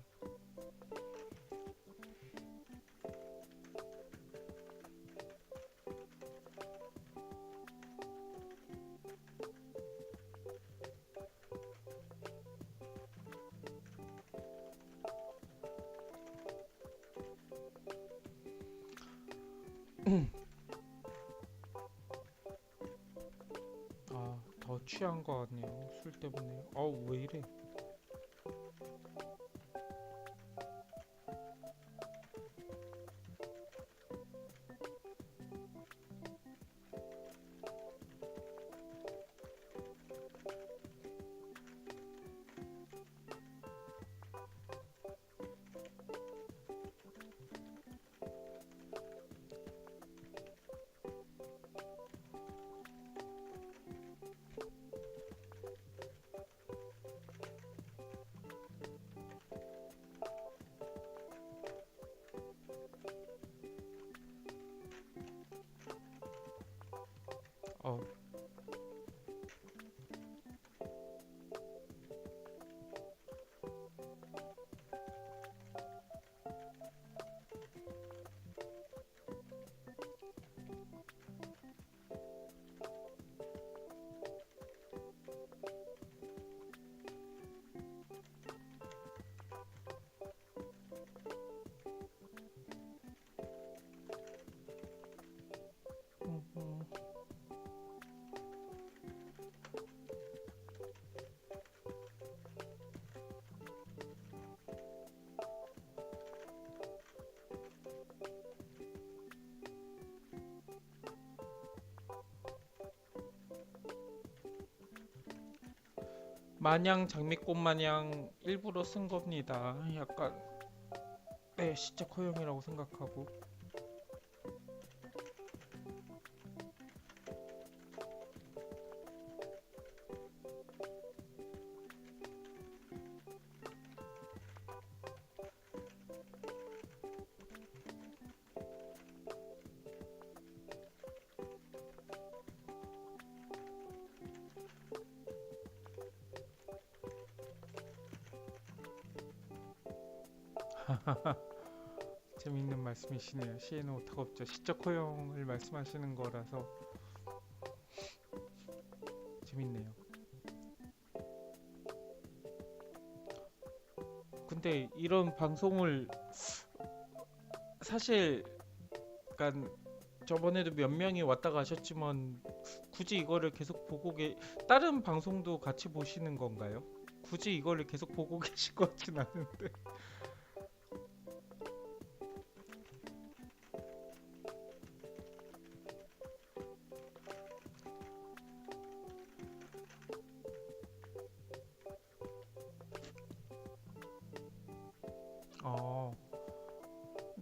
아, 더 취한 것 같네요. 술 때문에. 아우, 왜 이래? 어, 음, 음. 마냥 장미꽃 마냥 일부러 쓴 겁니다. 약간 네, 시적 허용이라고 생각하고. 재미있는 말씀이시네요. 시에는 오타가 없죠. 시적 허용을 말씀하시는 거라서 재밌네요. 근데 이런 방송을 사실 약간 저번에도 몇 명이 왔다 가셨지만 굳이 이거를 계속 다른 방송도 같이 보시는 건가요? 굳이 이거를 계속 보고 계실 것 같진 않은데.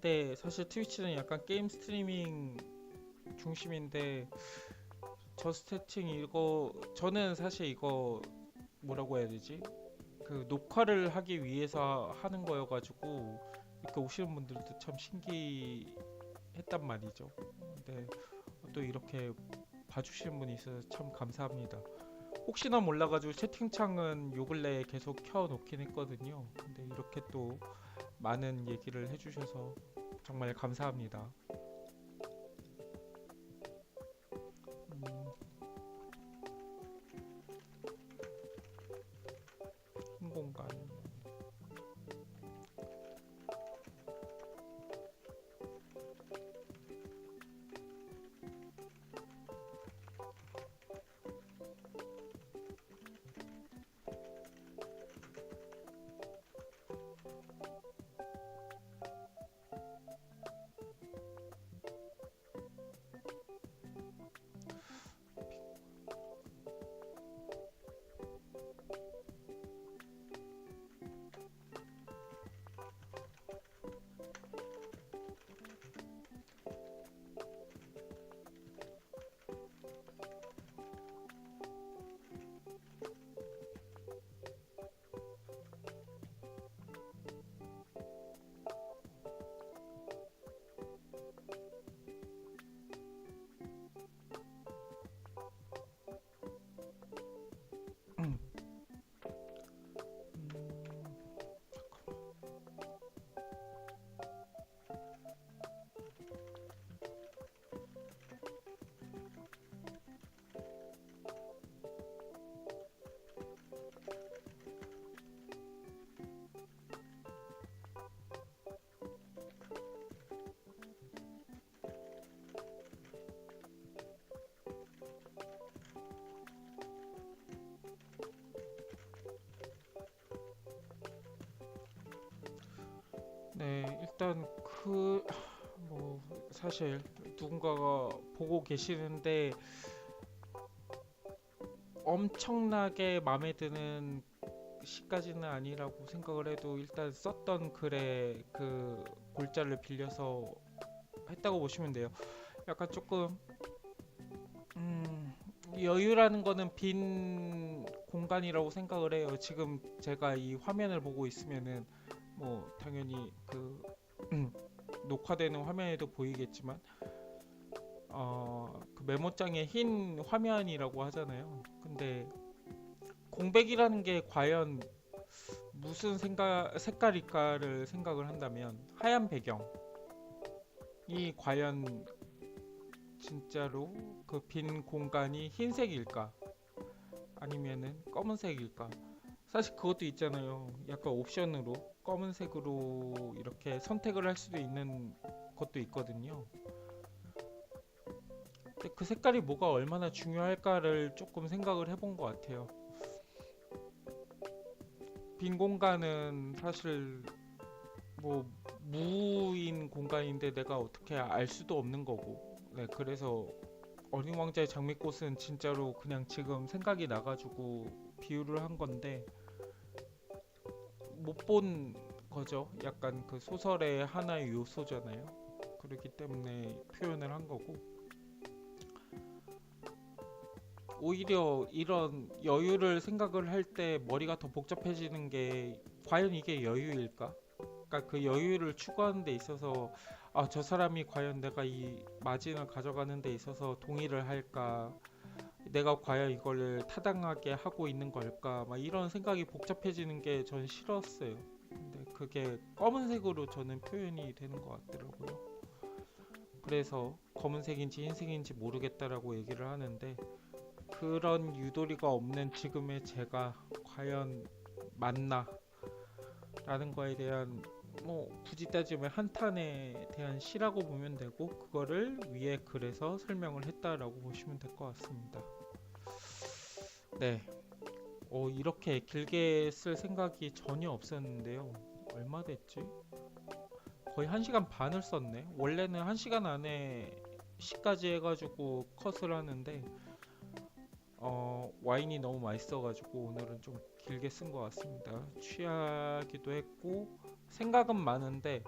근데 사실 트위치는 약간 게임 스트리밍 중심인데 저스트 채팅 이거 저는 사실 이거 뭐라고 해야 되지? 그 녹화를 하기 위해서 하는 거여가지고 이렇게 오시는 분들도 참 신기했단 말이죠. 근데 또 이렇게 봐주시는 분이 있어서 참 감사합니다. 혹시나 몰라가지고 채팅창은 요 근래에 계속 켜놓긴 했거든요. 근데 이렇게 또 많은 얘기를 해주셔서 정말 감사합니다. 음, 흰 공간. 음, 네, 일단 뭐 사실 누군가가 보고 계시는데 엄청나게 마음에 드는 시까지는 아니라고 생각을 해도 일단 썼던 글에 그 골자를 빌려서 했다고 보시면 돼요. 약간 조금 음, 여유라는 거는 빈 공간이라고 생각을 해요. 지금 제가 이 화면을 보고 있으면은 뭐 당연히 그 녹화되는 화면에도 보이겠지만 그 메모장에 흰 화면이라고 하잖아요. 근데 공백이라는 게 과연 무슨 색깔일까를 생각을 한다면 하얀 배경이 과연 진짜로 그 빈 공간이 흰색일까? 아니면은 검은색일까? 사실 그것도 있잖아요. 약간 옵션으로 검은색으로 이렇게 선택을 할 수도 있는 것도 있거든요. 근데 그 색깔이 뭐가 얼마나 중요할까를 조금 생각을 해본 것 같아요. 빈 공간은 사실 뭐 무인 공간인데 내가 어떻게 알 수도 없는 거고. 네, 그래서 어린 왕자의 장미꽃은 진짜로 그냥 지금 생각이 나가지고 비유를 한 건데 못 본 거죠. 약간 그 소설의 하나의 요소잖아요. 그렇기 때문에 표현을 한 거고 오히려 이런 여유를 생각을 할 때 머리가 더 복잡해지는 게 과연 이게 여유일까? 그러니까 그 여유를 추구하는 데 있어서 저 사람이 과연 내가 이 마진을 가져가는 데 있어서 동의를 할까? 내가 과연 이걸 타당하게 하고 있는 걸까? 막 이런 생각이 복잡해지는 게 전 싫었어요. 근데 그게 검은색으로 저는 표현이 되는 것 같더라고요. 그래서 검은색인지 흰색인지 모르겠다라고 얘기를 하는데 그런 유도리가 없는 지금의 제가 과연 맞나? 라는 거에 대한 뭐 굳이 따지면 한탄에 대한 시라고 보면 되고 그거를 위에 글에서 설명을 했다라고 보시면 될 것 같습니다. 네, 이렇게 길게 쓸 생각이 전혀 없었는데요. 얼마 됐지? 거의 1시간 반을 썼네. 원래는 1시간 안에 시까지 해가지고 컷을 하는데 와인이 너무 맛있어가지고 오늘은 좀 길게 쓴 것 같습니다. 취하기도 했고 생각은 많은데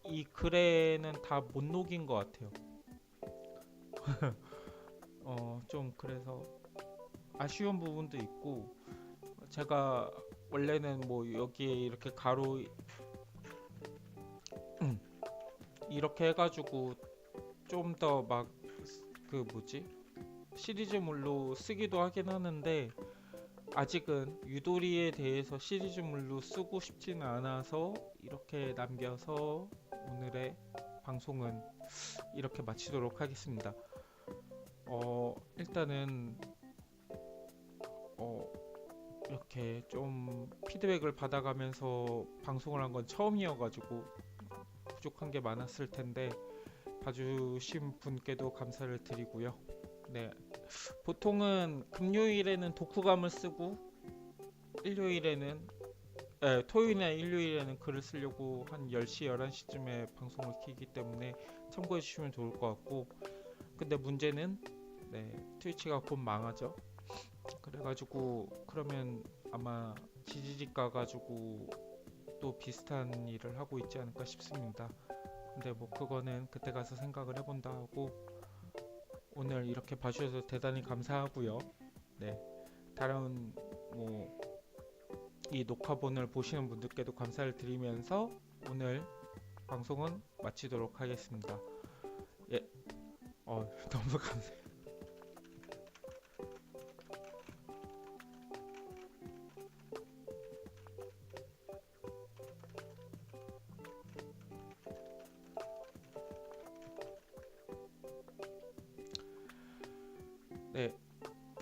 이 글에는 다 못 녹인 것 같아요. 좀 그래서 아쉬운 부분도 있고, 제가 원래는 뭐 여기에 이렇게 가로 이렇게 해가지고 좀 더 막 그 뭐지? 시리즈물로 쓰기도 하긴 하는데, 아직은 유도리에 대해서 시리즈물로 쓰고 싶지는 않아서 이렇게 남겨서 오늘의 방송은 이렇게 마치도록 하겠습니다. 일단은 이렇게 좀 피드백을 받아가면서 방송을 한 건 처음이어가지고 부족한 게 많았을 텐데 봐주신 분께도 감사를 드리고요. 네, 보통은 금요일에는 독후감을 쓰고 토요일이나 일요일에는 글을 쓰려고 한 10시, 11시쯤에 방송을 키기 때문에 참고해 주시면 좋을 것 같고, 근데 문제는 트위치가 곧 망하죠. 그래가지고 그러면 아마 지지직 가가지고 또 비슷한 일을 하고 있지 않을까 싶습니다. 근데 뭐 그거는 그때 가서 생각을 해본다 하고, 오늘 이렇게 봐주셔서 대단히 감사하고요. 네, 다른 뭐 이 녹화본을 보시는 분들께도 감사를 드리면서 오늘 방송은 마치도록 하겠습니다. 예, 너무 감사해요. 네,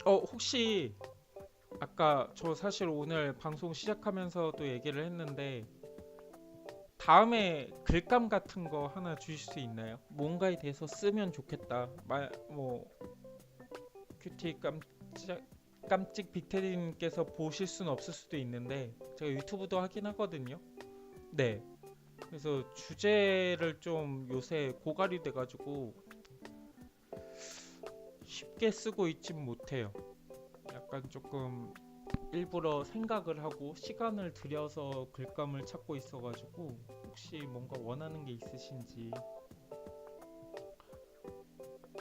혹시 아까 저 사실 오늘 방송 시작하면서도 얘기를 했는데, 다음에 글감 같은 거 하나 주실 수 있나요? 뭔가에 대해서 쓰면 좋겠다. 뭐 큐티 깜찍 빅테리님께서 보실 수는 없을 수도 있는데 제가 유튜브도 하긴 하거든요. 네. 그래서 주제를 좀 요새 고갈이 돼가지고 쉽게 쓰고 있진 못해요. 약간 조금 일부러 생각을 하고 시간을 들여서 글감을 찾고 있어가지고, 혹시 뭔가 원하는 게 있으신지.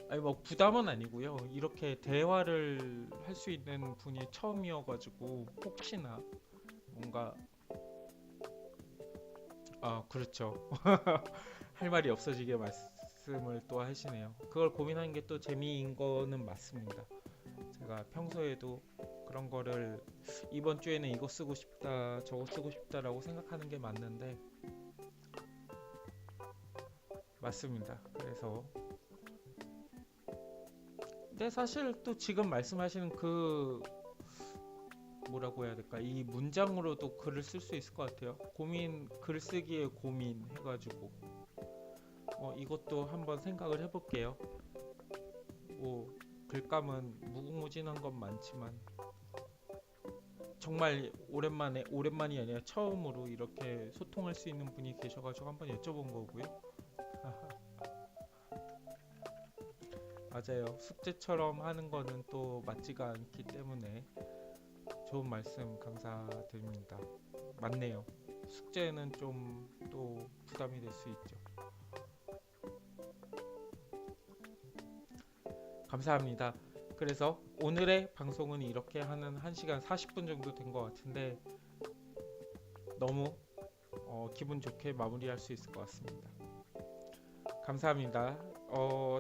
아니 뭐 부담은 아니고요. 이렇게 대화를 할 수 있는 분이 처음이어가지고 혹시나 뭔가 그렇죠. 할 말이 없어지게 말씀을 또 하시네요. 그걸 고민하는 게 또 재미인 거는 맞습니다. 제가 평소에도 그런 거를 이번 주에는 이거 쓰고 싶다, 저거 쓰고 싶다라고 생각하는 게 맞는데, 맞습니다. 그래서 근데 사실 또 지금 말씀하시는 그 뭐라고 해야 될까, 이 문장으로도 글을 쓸 수 있을 것 같아요. 글쓰기에 고민 해가지고 이것도 한번 생각을 해볼게요. 뭐 글감은 무궁무진한 건 많지만 정말 오랜만이 아니라 처음으로 이렇게 소통할 수 있는 분이 계셔가지고 한번 여쭤본 거고요. 맞아요. 숙제처럼 하는 거는 또 맞지가 않기 때문에 좋은 말씀 감사드립니다. 맞네요. 숙제는 좀 또 부담이 될 수 있죠. 감사합니다. 그래서 오늘의 방송은 이렇게 하는 1시간 40분 정도 된 것 같은데 너무 기분 좋게 마무리할 수 있을 것 같습니다. 감사합니다.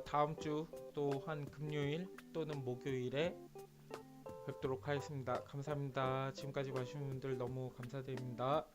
다음 주 또 한 금요일 또는 목요일에 뵙도록 하겠습니다. 감사합니다. 지금까지 봐주신 분들 너무 감사드립니다.